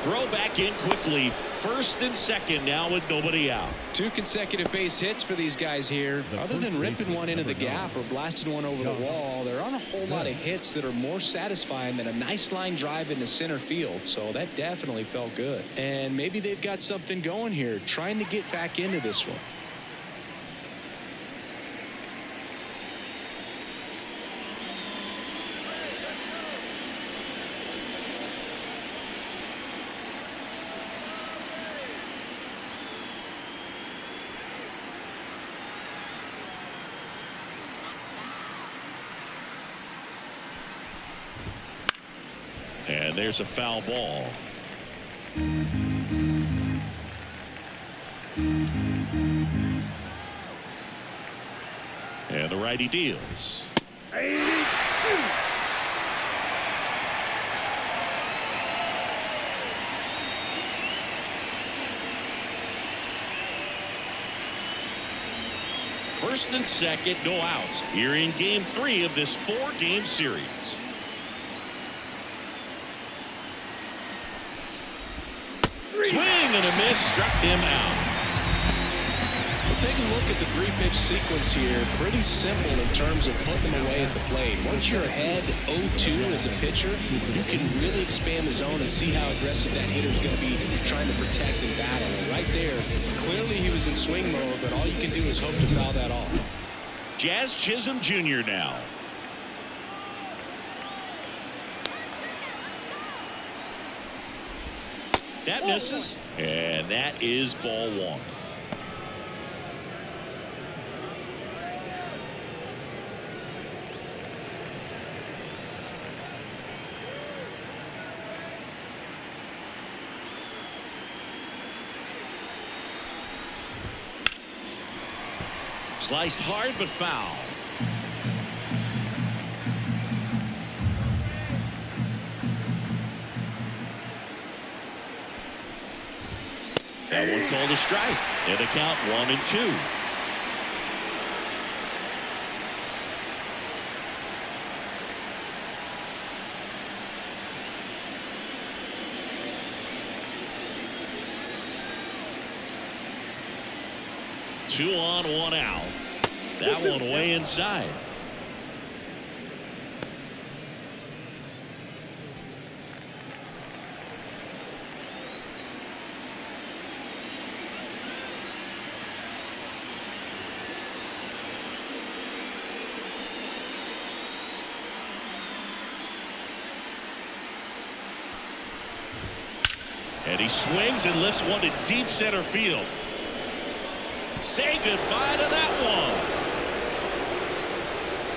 Throw back in quickly. First and second now with nobody out. 2 consecutive base hits for these guys here. Other than ripping one into the gap or blasting one over the wall, there aren't a whole lot of hits that are more satisfying than a nice line drive into center field. So that definitely felt good. And maybe they've got something going here, trying to get back into this one. And there's a foul ball. And the righty deals. 82. First and second, no outs here in game 3 of this 4-game series. Swing and a miss, struck him out. Well, take a look at the 3-pitch sequence here. Pretty simple in terms of putting them away at the plate. Once you're ahead 0-2 as a pitcher, you can really expand the zone and see how aggressive that hitter is going to be trying to protect and battle. And right there, clearly he was in swing mode, but all you can do is hope to foul that off. Jazz Chisholm Jr. now. That misses, and that is ball 1. Sliced hard but foul. That one called a strike. And the count 1-2. Two on, one out. That one way inside. And he swings and lifts one to deep center field. Say goodbye to that one.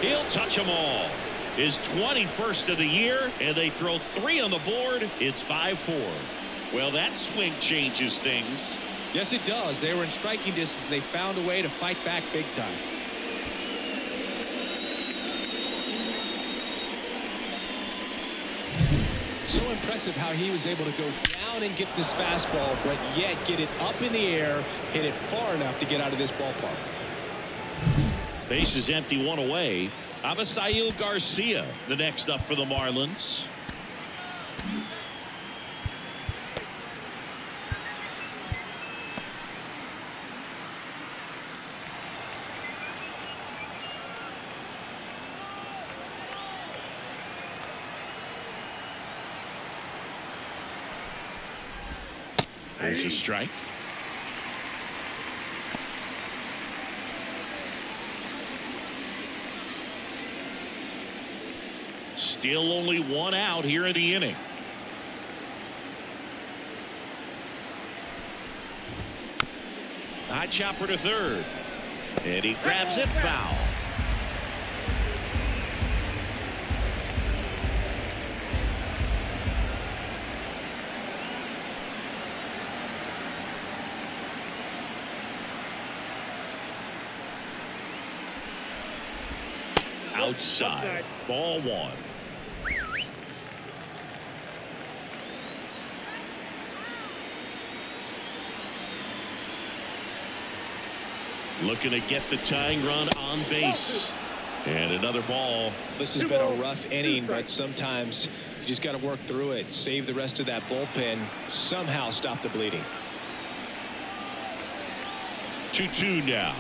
He'll touch them all. His 21st of the year, and they throw 3 on the board. It's 5-4. Well, that swing changes things. Yes, it does. They were in striking distance. They found a way to fight back big time. So impressive how he was able to go down and get this fastball, but yet get it up in the air, hit it far enough to get out of this ballpark. Base is empty, one away. Avisail Garcia, the next up for the Marlins. There's a strike. Still only one out here in the inning. High chopper to third. And he grabs it foul. Outside. Ball one. Looking to get the tying run on base. And another ball. This has been a rough inning, but sometimes you just got to work through it. Save the rest of that bullpen. Somehow stop the bleeding. 2-2 now.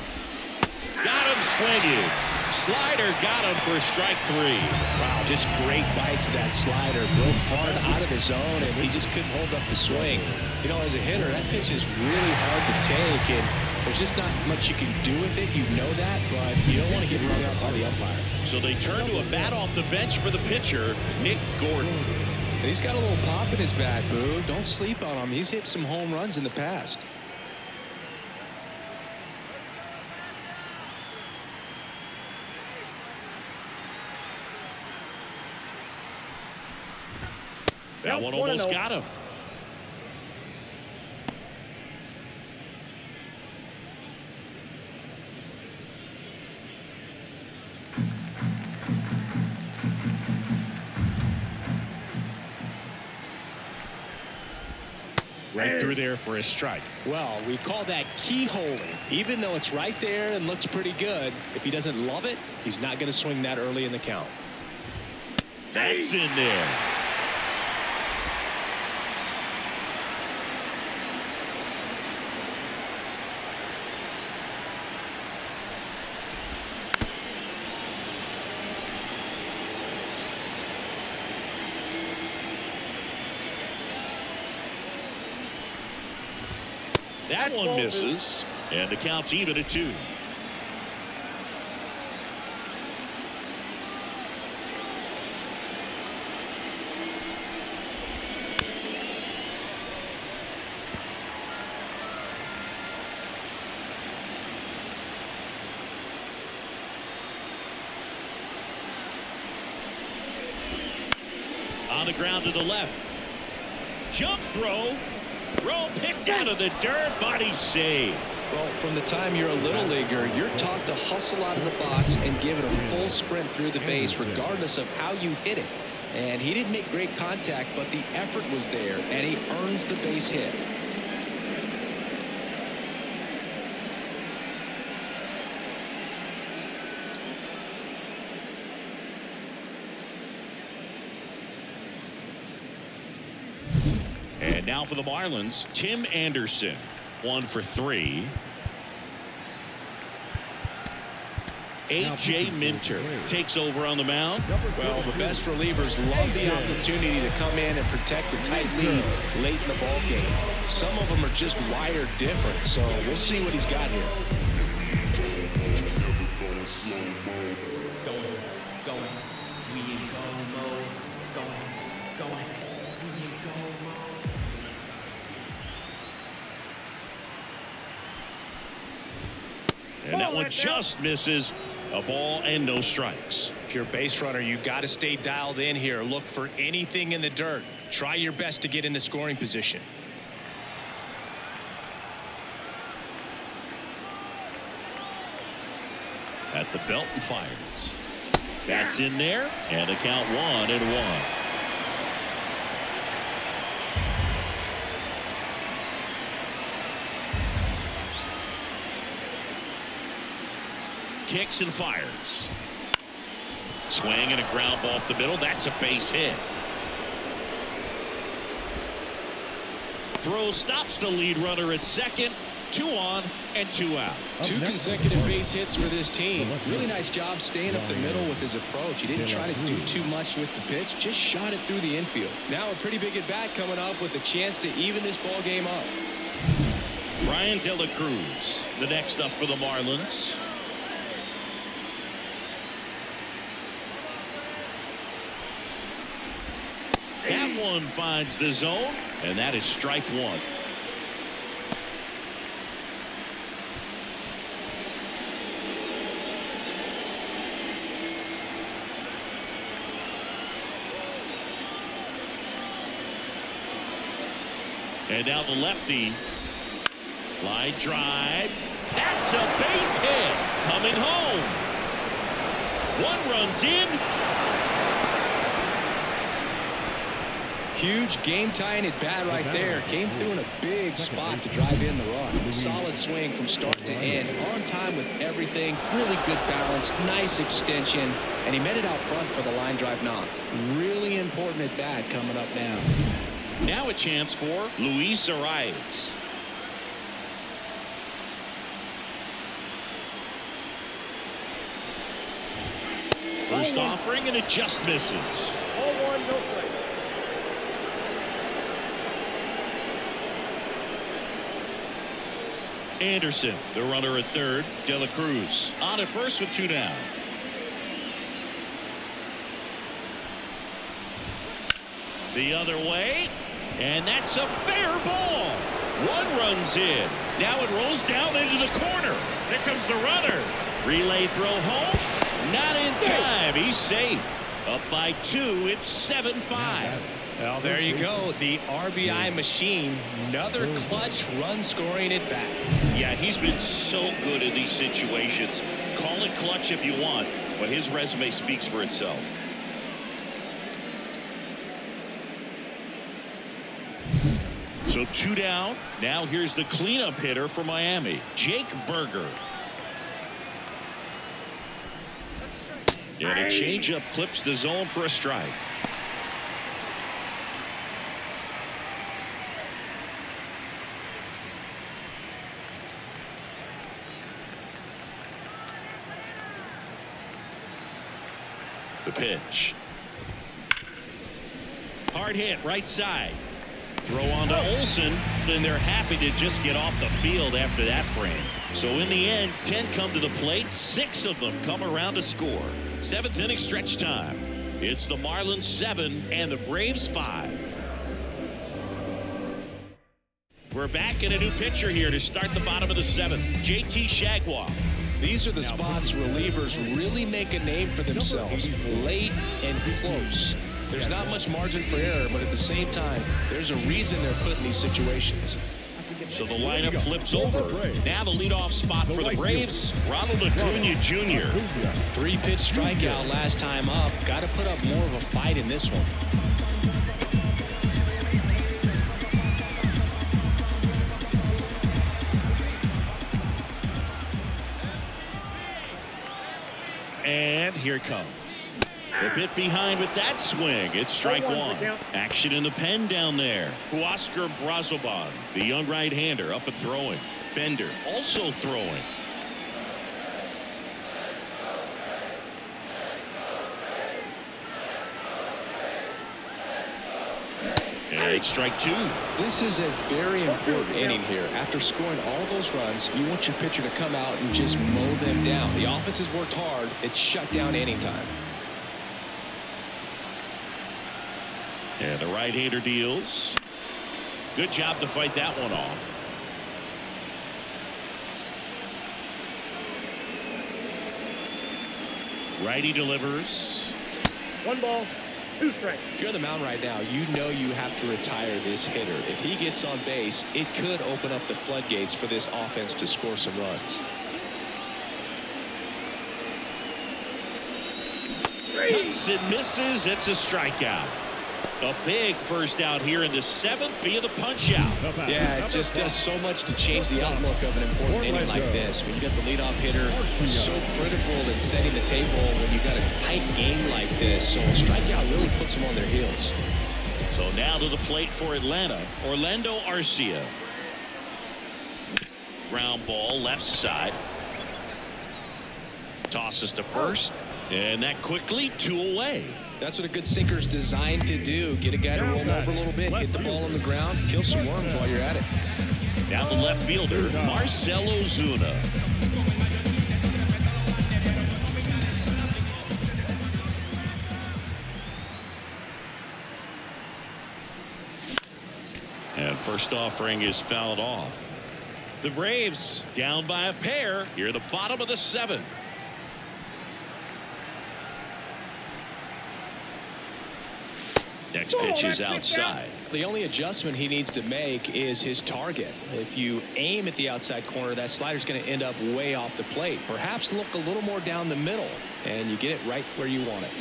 Got him swinging. Slider got him for strike 3. Wow, just great bite to that slider. Broke hard out of his zone, and he just couldn't hold up the swing. You know, as a hitter, that pitch is really hard to take, and there's just not much you can do with it. You know that, but you don't want to get rung up by the umpire. So they turn to a bat off the bench for the pitcher, Nick Gordon. He's got a little pop in his bat, Boo. Don't sleep on him. He's hit some home runs in the past. That one almost got him. Right through there for a strike. Well, we call that keyholing. Even though it's right there and looks pretty good, if he doesn't love it, he's not going to swing that early in the count. That's in there. That one misses, and the count's even at 2. On the ground to the left. Jump throw. Throw picked out of the dirt. Body save. Well, from the time you're a little leaguer, you're taught to hustle out of the box and give it a full sprint through the base regardless of how you hit it. And he didn't make great contact, but the effort was there, and he earns the base hit. And now for the Marlins, Tim Anderson, 1 for 3. A.J. Minter takes over on the mound. Well, the best relievers love the opportunity to come in and protect the tight lead late in the ball game. Some of them are just wired different, so we'll see what he's got here. Going, we in go mode. Going, we in go mode. And that one just misses. A ball and no strikes. If you're a base runner, you got to stay dialed in here. Look for anything in the dirt. Try your best to get into scoring position. At the belt and fires. That's in there, and a count 1-1. Kicks and fires. Swing and a ground ball up the middle. That's a base hit. Throw stops the lead runner at second. 2 on and 2 out. 2 consecutive base hits for this team. Really nice job staying up the middle with his approach. He didn't try to do too much with the pitch, just shot it through the infield. Now a pretty big at bat coming up with a chance to even this ball game up. Brian De La Cruz, the next up for the Marlins. That one finds the zone, and that is strike 1. And now the lefty. Line drive. That's a base hit. Coming home. 1 run's in. Huge game-tying at bat right there. Came through in a big spot to drive in the run. Solid swing from start to end. On time with everything. Really good balance. Nice extension. And he met it out front for the line drive knock. Really important at bat coming up now. Now a chance for Luis Arias. First offering, and it just misses. All 1, no play. Anderson, the runner at third. De La Cruz on at first with 2 down. The other way, and that's a fair ball. 1 run's in. Now it rolls down into the corner. There comes the runner. Relay throw home. Not in time. He's safe. Up by 2. It's 7-5. Well, there you go. The RBI machine. Another clutch run scoring at bat. Yeah, he's been so good in these situations. Call it clutch if you want, but his resume speaks for itself. So 2 down. Now here's the cleanup hitter for Miami, Jake Berger. And a changeup clips the zone for a strike. The pitch. Hard hit right side. Throw on to Olsen, and they're happy to just get off the field after that frame. So in the end, 10 come to the plate, 6 of them come around to score. 7th inning stretch time. It's the Marlins 7 and the Braves 5. We're back in a new pitcher here to start the bottom of the 7th. JT Shagwell. These are the spots relievers really make a name for themselves. Late and close. There's not much margin for error, but at the same time, there's a reason they're put in these situations. So the lineup flips over. Now the leadoff spot for the Braves, Ronald Acuna Jr. 3-pitch strikeout last time up. Got to put up more of a fight in this one. And here it comes. A bit behind with that swing. It's strike one. Action in the pen down there. Huascar Brazoban, the young right-hander, up and throwing. Bender also throwing. And it's strike two. This is a very important inning here. After scoring all those runs, you want your pitcher to come out and just mow them down. The offense has worked hard. It's shut down inning time. And the right-hander deals. Good job to fight that one off. Righty delivers. 1 ball, 2 strikes. If you're on the mound right now, you know you have to retire this hitter. If he gets on base, it could open up the floodgates for this offense to score some runs. Cuts and misses. It's a strikeout. A big first out here in the 7th via the punch out. Yeah, it just does so much to change the outlook of an important inning like this. When you got the leadoff hitter, so critical in setting the table when you got a tight game like this. So a strikeout really puts them on their heels. So now to the plate for Atlanta, Orlando Arcia. Ground ball left side. Tosses to first, and that quickly 2 away. That's what a good sinker's designed to do. Get a guy to roll over a little bit, hit the ball on the ground, kill some worms while you're at it. Now the left fielder, Marcell Ozuna. And first offering is fouled off. The Braves down by a pair here at the bottom of the 7th. Next pitch is outside. The only adjustment he needs to make is his target. If you aim at the outside corner, that slider's going to end up way off the plate. Perhaps look a little more down the middle, and you get it right where you want it.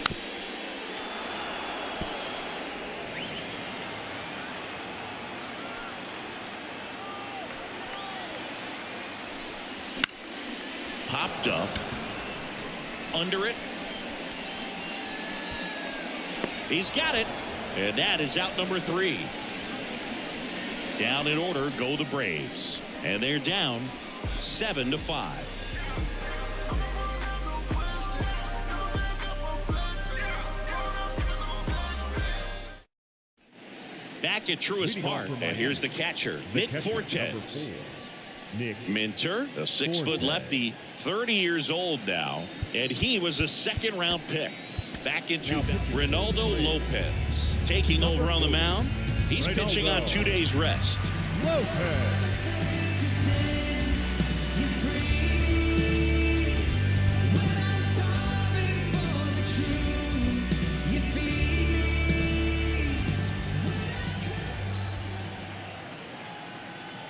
Popped up. Under it. He's got it. And that is out number 3. Down in order go the Braves. And they're down 7-5. Back at Truist Park. And here's the catcher, Nick Fortes. Minter, a 6-foot lefty, 30 years old now. And he was a 2nd-round pick. Back into Ronaldo Lopez taking over on the mound. He's pitching on 2 days rest.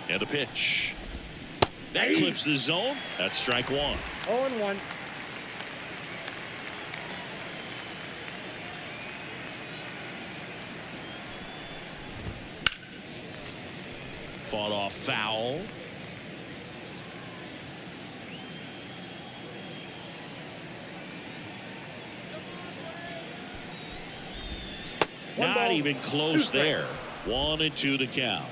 And a pitch that clips the zone. That's strike 1. 0-1. Fought off foul. Not even close there. 1-2 to count.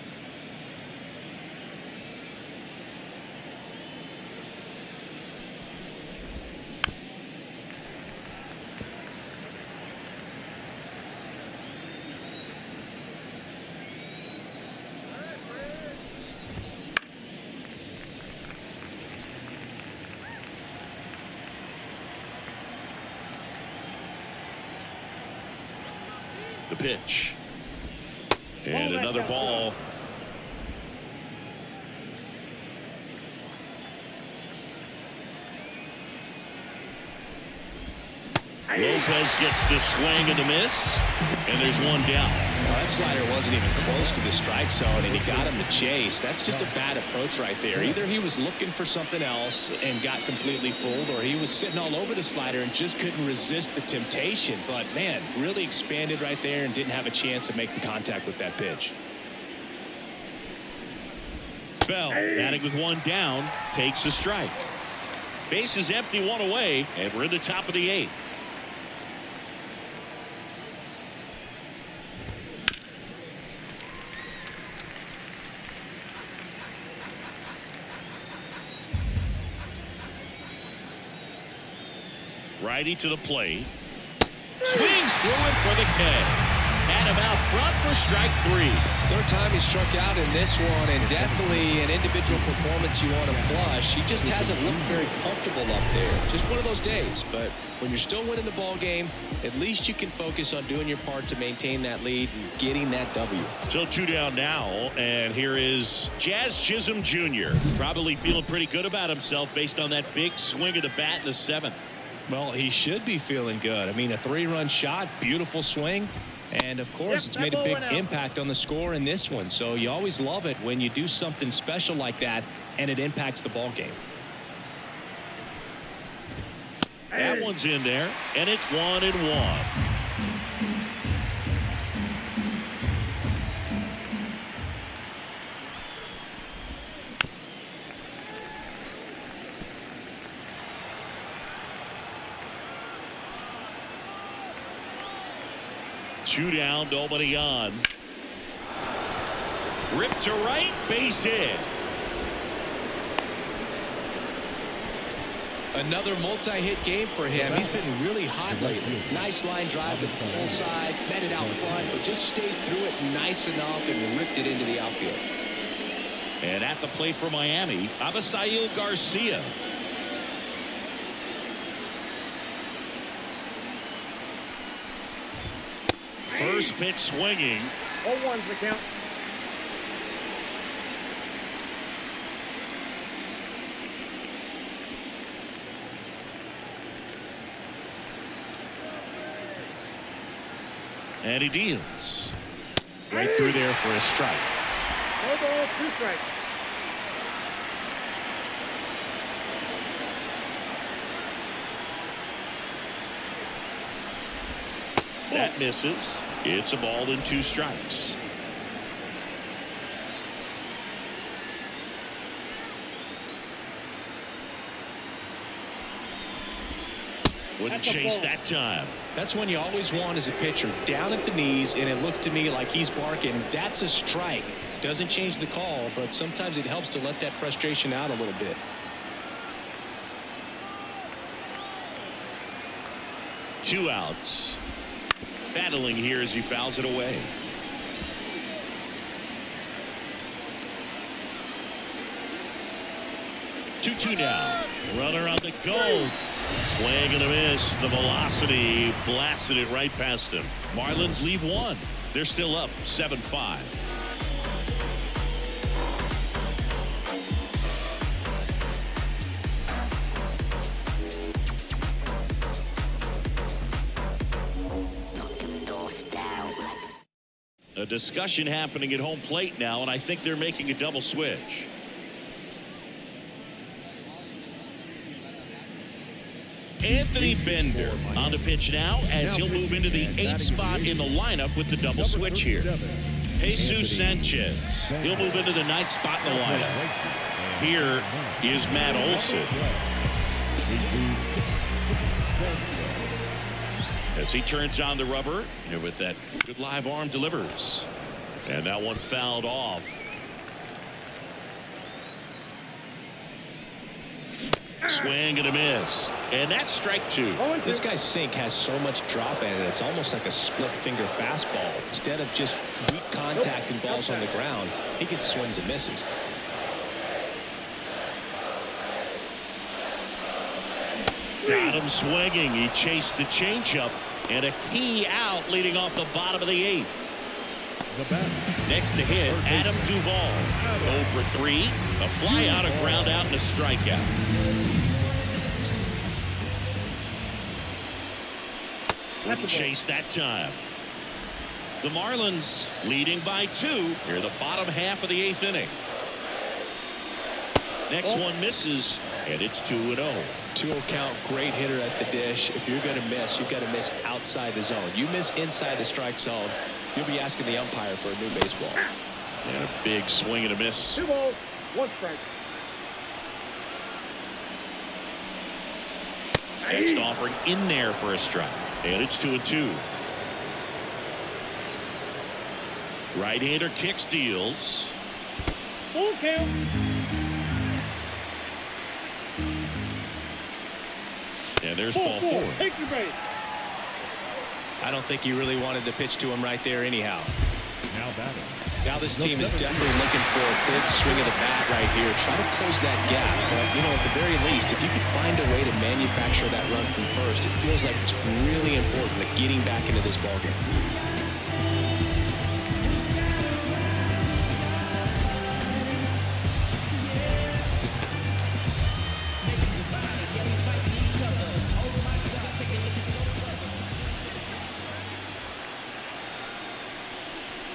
The pitch. And another ball. Lopez gets the swing and the miss. And there's one down. Well, that slider wasn't even close to the strike zone, and he got him to chase. That's just a bad approach right there. Either he was looking for something else and got completely fooled, or he was sitting all over the slider and just couldn't resist the temptation. But, man, really expanded right there and didn't have a chance of making contact with that pitch. Bell, batting with one down, takes a strike. Base is empty, one away, and we're in the top of the 8th. Righty to the plate. Swings through it for the K. Had him out front for strike 3. Third time he struck out in this one, and definitely an individual performance you want to flush. He just hasn't looked very comfortable up there. Just one of those days. But when you're still winning the ball game, at least you can focus on doing your part to maintain that lead and getting that W. So 2 down now, and here is Jazz Chisholm Jr. Probably feeling pretty good about himself based on that big swing of the bat in the 7th. Well, he should be feeling good. I mean, a 3-run shot, beautiful swing. And, of course, it's made a big impact on the score in this one. So you always love it when you do something special like that and it impacts the ball game. That one's in there, and it's 1-1. Two down, nobody on. Ripped to right, base hit. Another multi-hit game for him. He's been really hot lately. Nice line drive to the full side, met it out front, but just stayed through it nice enough and ripped it into the outfield. And at the plate for Miami, Avisail Garcia. First pitch swinging. 0-1's the count. And he deals. Right through there for a strike. No ball, 2 strikes. That misses. It's a ball and 2 strikes. Wouldn't chase that time. That's when you always want as a pitcher, down at the knees, and it looked to me like he's barking. That's a strike. Doesn't change the call, but sometimes it helps to let that frustration out a little bit. Two outs. Battling here as he fouls it away. Two now. Runner on the go. Swing and a miss. The velocity blasted it right past him. Marlins leave 1. They're still up 7-5. A discussion happening at home plate now, and I think they're making a double switch. Anthony Bender on the pitch now as he'll move into the 8th spot in the lineup with the double switch here. Jesus Sanchez. He'll move into the 9th spot in the lineup. Here is Matt Olson. As he turns on the rubber, and with that good live arm delivers. And that one fouled off. Swing and a miss. And that's strike 2. This guy's sink has so much drop in it. It's almost like a split finger fastball. Instead of just weak contact and balls on the ground, he gets swings and misses. Got him swinging. He chased the changeup. And a key out leading off the bottom of the 8th. Next to hit, Adam Duvall. 0 for 3. A fly out, a ground out, and a strikeout. Wouldn't chase that time. The Marlins leading by 2 here the bottom half of the 8th inning. Next one misses, and it's 2-0. 2-0 count, great hitter at the dish. If you're going to miss, you've got to miss outside the zone. You miss inside the strike zone, you'll be asking the umpire for a new baseball. And a big swing and a miss. 2 balls, 1 strike. Next offering in there for a strike, and it's 2-2. Right-hander kicks, deals. Full count. And there's ball 4. Take your base. I don't think he really wanted to pitch to him right there anyhow. Now batting. Now this team is definitely looking for a big swing of the bat right here. Try to close that gap. But, you know, at the very least, if you could find a way to manufacture that run from first, it feels like it's really important to getting back into this ballgame.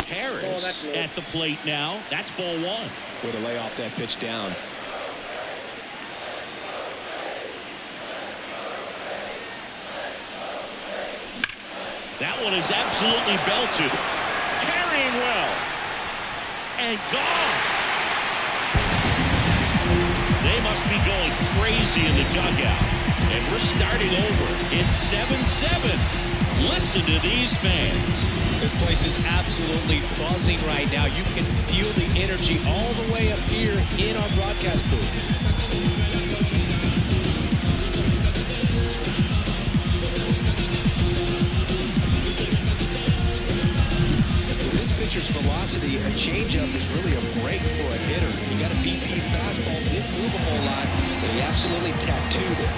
Harris at the plate now. That's ball 1. Way to lay off that pitch down. That one is absolutely belted. Carrying well. And gone. They must be going crazy in the dugout. And we're starting over. It's 7-7. Listen to these fans. This place is absolutely buzzing right now. You can feel the energy all the way up here in our broadcast booth. With this pitcher's velocity, a changeup is really a break for a hitter. You got a BP fastball, didn't move a whole lot, but he absolutely tattooed it.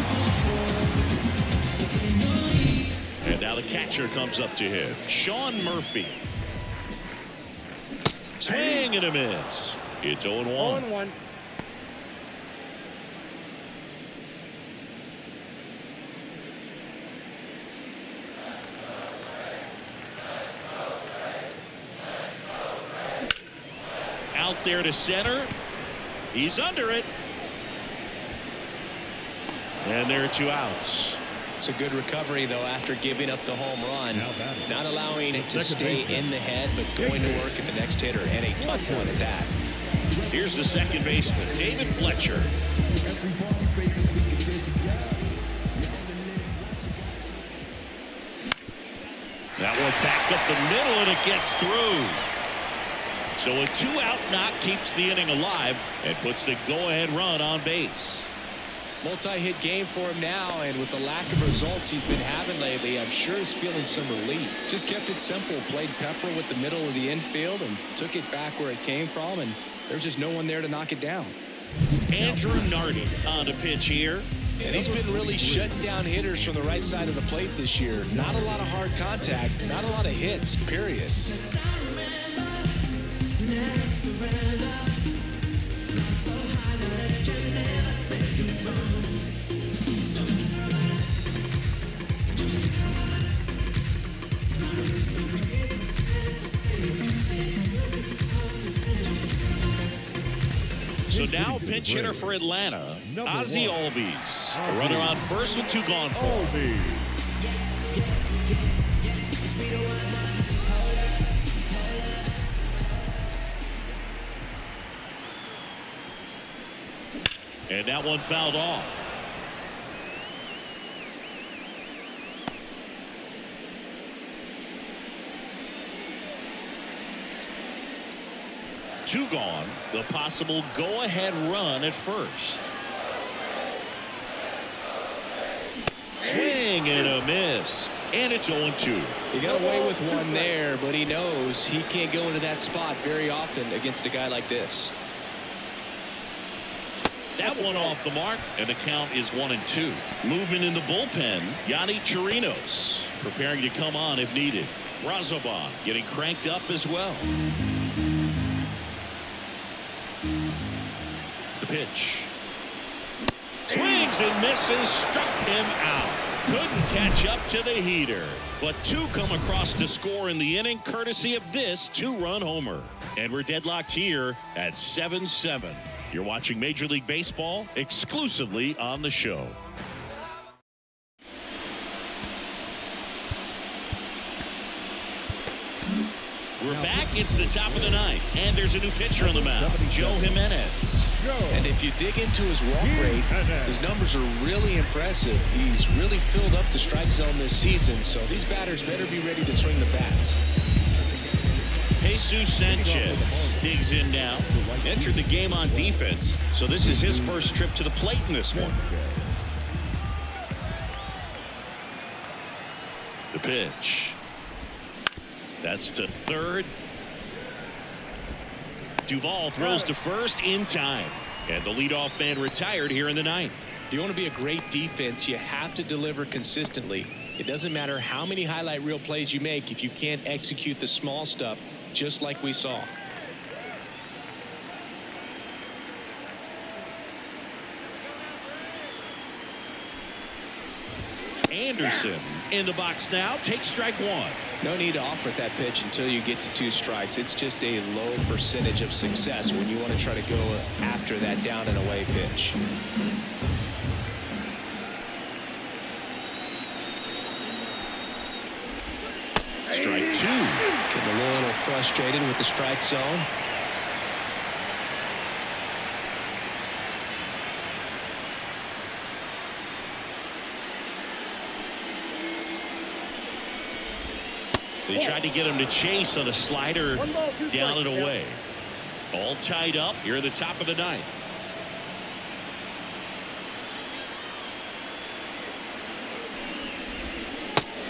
And now the catcher comes up to him. Sean Murphy. Swing and a miss. It's 0-1. 0-1. Out there to center. He's under it. And there are 2 outs. It's a good recovery, though, after giving up the home run. Not allowing it to stay in the head, but going to work at the next hitter, and a tough one at that. Here's the second baseman, David Fletcher. That one back up the middle, and it gets through. So a 2-out knock keeps the inning alive and puts the go-ahead run on base. Multi-hit game for him now, and with the lack of results he's been having lately, I'm sure he's feeling some relief. Just kept it simple, played pepper with the middle of the infield, and took it back where it came from, and there's just no one there to knock it down. Andrew Nardi on the pitch here. And he's been really shutting down hitters from the right side of the plate this year. Not a lot of hard contact, not a lot of hits, period. So now pinch hitter for Atlanta, Ozzie Albies. A runner on first with 2 gone for. And that one fouled off. Two gone. The possible go-ahead run at first. Swing and a miss. And it's 0-2. He got away with one there, but he knows he can't go into that spot very often against a guy like this. That one off the mark, and the count is 1-2. Movement in the bullpen. Yanni Chirinos preparing to come on if needed. Razoban getting cranked up as well. The pitch. Swings and misses. Struck him out. Couldn't catch up to the heater, but two come across to score in the inning courtesy of this two-run homer. And we're deadlocked here at 7-7. You're watching Major League Baseball exclusively on the show. We're back. It's the top of the ninth, and there's a new pitcher on the mound, Joe Jimenez. And if you dig into his walk rate, his numbers are really impressive. He's really filled up the strike zone this season, so these batters better be ready to swing the bats. Jesus Sanchez digs in now. Entered the game on defense, so this is his first trip to the plate in this one. The pitch. That's to third. Duvall throws to first in time. And the leadoff man retired here in the ninth. If you want to be a great defense, you have to deliver consistently. It doesn't matter how many highlight reel plays you make if you can't execute the small stuff, just like we saw. Anderson in the box now. Takes strike one. No need to offer that pitch until you get to 2 strikes. It's just a low percentage of success when you want to try to go after that down and away pitch. Strike two. Getting a little frustrated with the strike zone. They tried to get him to chase on a slider down and away. All tied up here at the top of the ninth.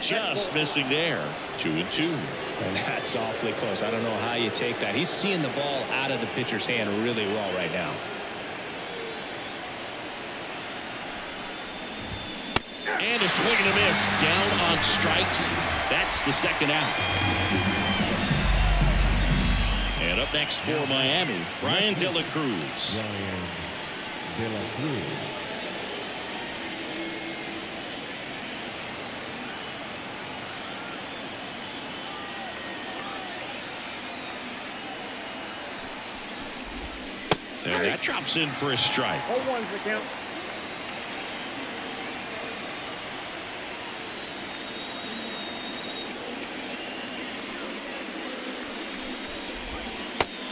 Just missing there. 2-2. And that's awfully close. I don't know how you take that. He's seeing the ball out of the pitcher's hand really well right now. And a swing and a miss. Down on strikes. That's the second out. And up next for Miami, Ryan De La Cruz. Ryan De La Cruz. And that drops in for a strike. 0-1's the count.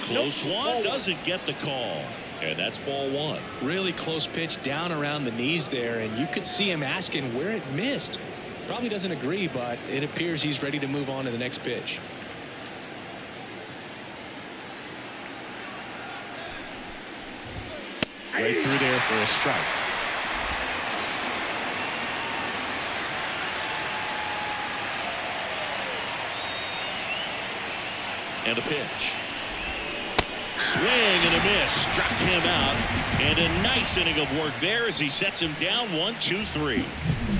Close one, doesn't get the call. And that's ball one. Really close pitch down around the knees there, and you could see him asking where it missed. Probably doesn't agree, but it appears he's ready to move on to the next pitch. Right through there for a strike. And a pitch. Swing and a miss. Struck him out. And a nice inning of work there as he sets him down 1-2-3.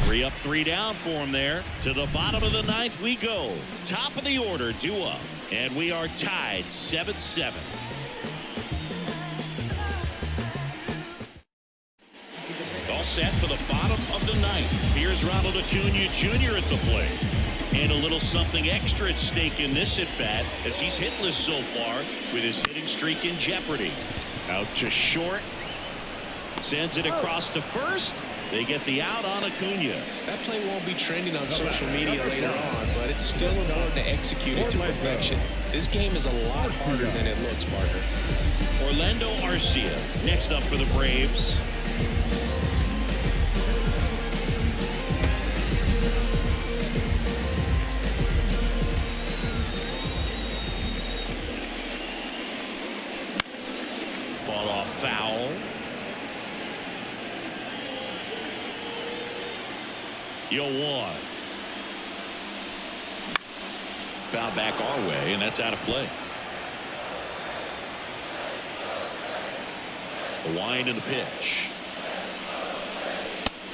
3 up, 3 down for him there. To the bottom of the ninth we go. Top of the order, due up. And we are tied 7-7. All set for the bottom of the ninth. Here's Ronald Acuna Jr. at the plate. And a little something extra at stake in this at bat as he's hitless so far with his hitting streak in jeopardy. Out to short. Sends it across to first. They get the out on Acuna. That play won't be trending on social media later on, but it's still important to execute it to perfection. This game is a lot harder than it looks, partner. Orlando Arcia next up for the Braves. Fought off foul. Yo one. Foul back our way, and that's out of play. The wind and the pitch.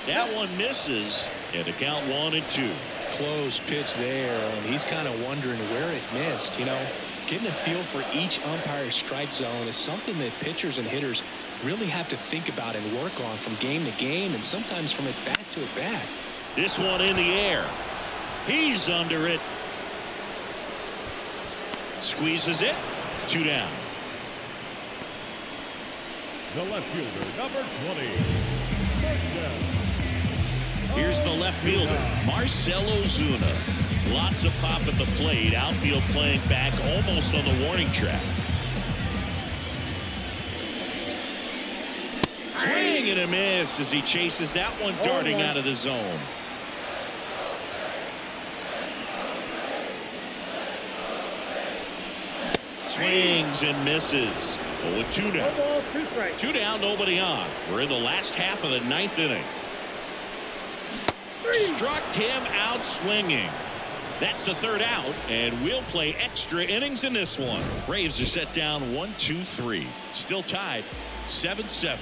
That one misses, and the count 1-2. Close pitch there, and he's kind of wondering where it missed. You know, getting a feel for each umpire's strike zone is something that pitchers and hitters really have to think about and work on from game to game, and sometimes from at bat to at bat. This one in the air. He's under it. Squeezes it. 2 down. The left fielder, number 20. First down. Here's the left fielder, Marcell Ozuna. Lots of pop at the plate. Outfield playing back almost on the warning track. Swing and a miss as he chases that one darting out of the zone. Swings and misses. Oh, with 2 down. 2 down, nobody on. We're in the last half of the 9th inning. Struck him out swinging. That's the 3rd out, and we'll play extra innings in this one. Braves are set down 1-2-3. Still tied 7-7.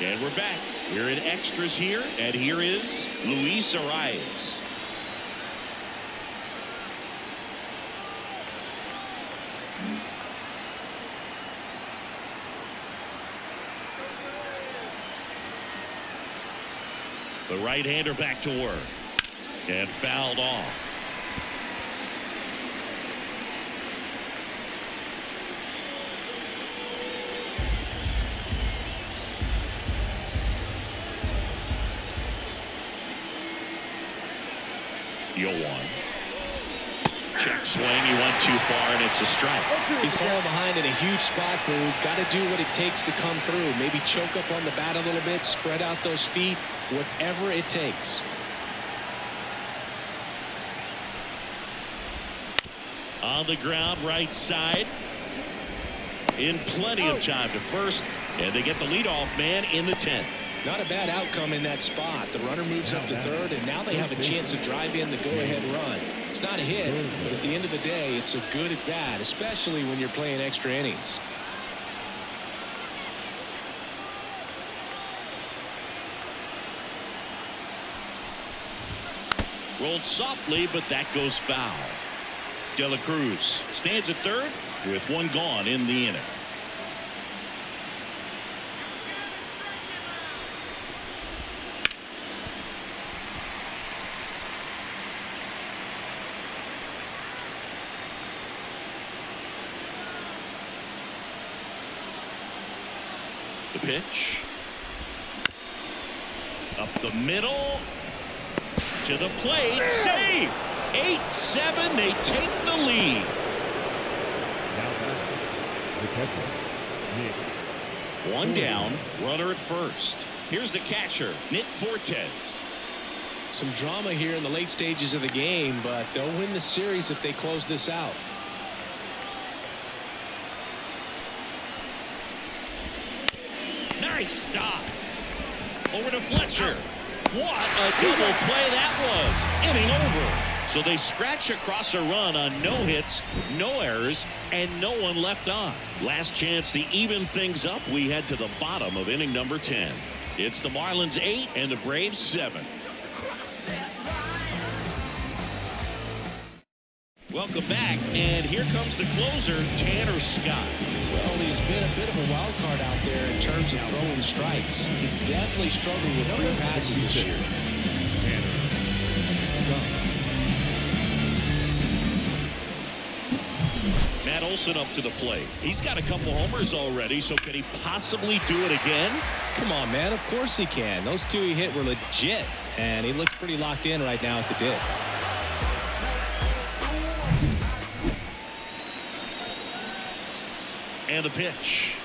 And we're back. We're in extras here, and here is Luis Arias. The right-hander back to work and fouled off. One. Check swing. He went too far, and it's a strike. He's falling behind in a huge spot, Boog. Got to do what it takes to come through. Maybe choke up on the bat a little bit, spread out those feet, whatever it takes. On the ground, right side. In plenty of time to first, and they get the leadoff man in the 10th. Not a bad outcome in that spot. The runner moves up to 3rd, and now they have a chance to drive in the go-ahead run. It's not a hit, but at the end of the day, it's a good at bat, especially when you're playing extra innings. Rolled softly, but that goes foul. De La Cruz stands at 3rd with 1 gone in the inning. The pitch. Up the middle. To the plate. Save. 8-7. They take the lead. Now back. The catcher, Nick. 1 down. Runner at first. Here's the catcher, Nick Fortes. Some drama here in the late stages of the game, but they'll win the series if they close this out. Nice stop. Over to Fletcher. What a double play that was. Inning over. So they scratch across a run on no hits, no errors, and no one left on. Last chance to even things up. We head to the bottom of inning number 10. It's the Marlins 8 and the Braves 7. Welcome back, and here comes the closer, Tanner Scott. Well, he's been a bit of a wild card out there in terms of throwing strikes. He's definitely struggled with free passes this year. Matt Olson up to the plate. He's got a couple homers already, so can he possibly do it again? Come on, man. Of course he can. Those 2 he hit were legit, and he looks pretty locked in right now at the dip. And the pitch.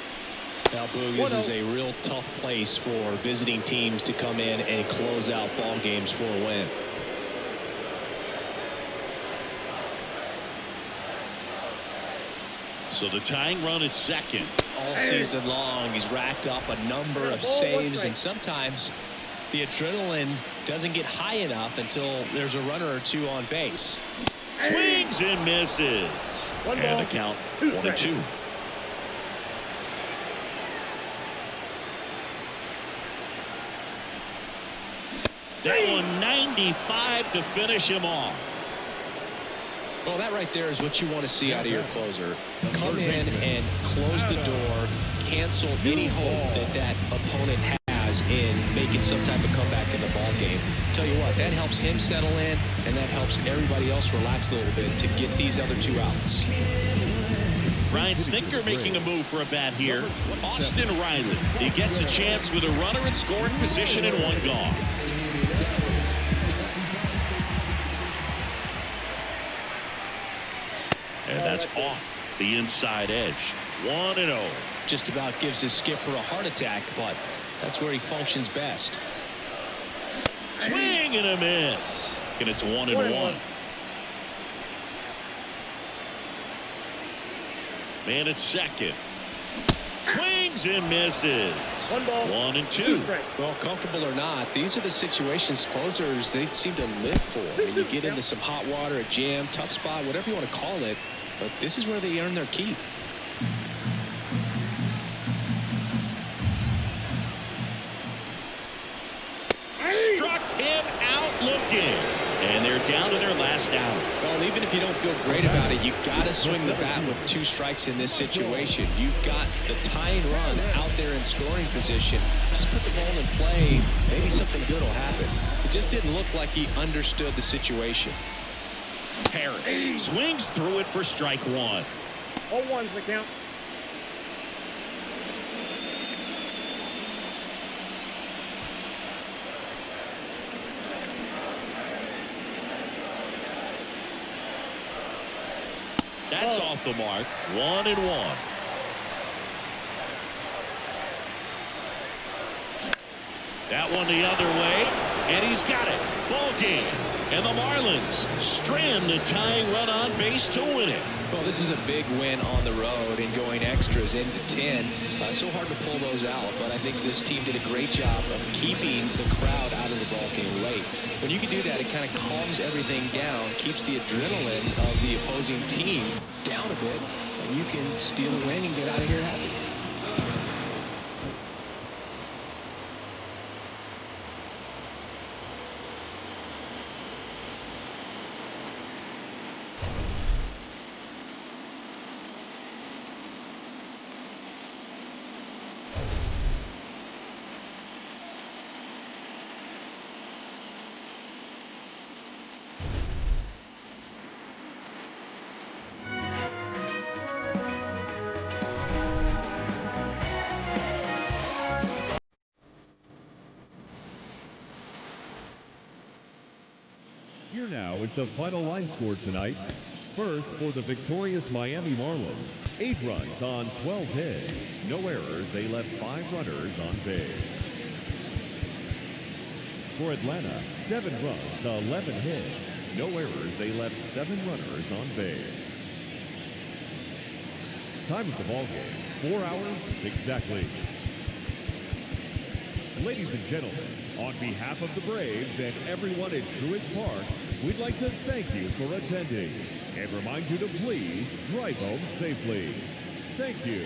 Now, Boog, this is a real tough place for visiting teams to come in and close out ball games for a win. So the tying run at second. All season long, he's racked up a number of saves, and sometimes the adrenaline doesn't get high enough until there's a runner or 2 on base. Swings and misses. And a count 1-2. That one 95 to finish him off. Well, that right there is what you want to see out of your closer. Come in and close the door, cancel any hope that that opponent has in making some type of comeback in the ball game. Tell you what, that helps him settle in, and that helps everybody else relax a little bit to get these other two outs. Ryan Snitker making a move for a bat here. Austin Riley. He gets a chance with a runner in scoring position and one gone. And that's off the inside edge. 1-0. Just about gives his skipper a heart attack, but that's where he functions best. Swing and a miss. And it's 1-1. Man at second. Swings and misses. 1-2. Well, comfortable or not, these are the situations closers they seem to live for. When you get into some hot water, a jam, tough spot, whatever you want to call it, but this is where they earn their keep. Struck him out looking. And they're down to their last out. Well, even if you don't feel great about it, you've got to swing the bat with 2 strikes in this situation. You've got the tying run out there in scoring position. Just put the ball in play. Maybe something good will happen. It just didn't look like he understood the situation. Harris swings through it for strike 1. 0-1's the count. That's off the mark. 1-1. That one the other way, and he's got it. Ball game. And the Marlins strand the tying run on base to win it. Well, this is a big win on the road and going extras into 10. So hard to pull those out, but I think this team did a great job of keeping the crowd out of the ball game late. When you can do that, it kind of calms everything down, keeps the adrenaline of the opposing team down a bit, and you can steal a win and get out of here happy. Here now is the final line score tonight. First, for the victorious Miami Marlins, 8 runs on 12 hits. No errors, they left 5 runners on base. For Atlanta, 7 runs, 11 hits. No errors, they left 7 runners on base. Time of the ball game, 4 hours exactly. Ladies and gentlemen, on behalf of the Braves and everyone at Truist Park, we'd like to thank you for attending and remind you to please drive home safely. Thank you.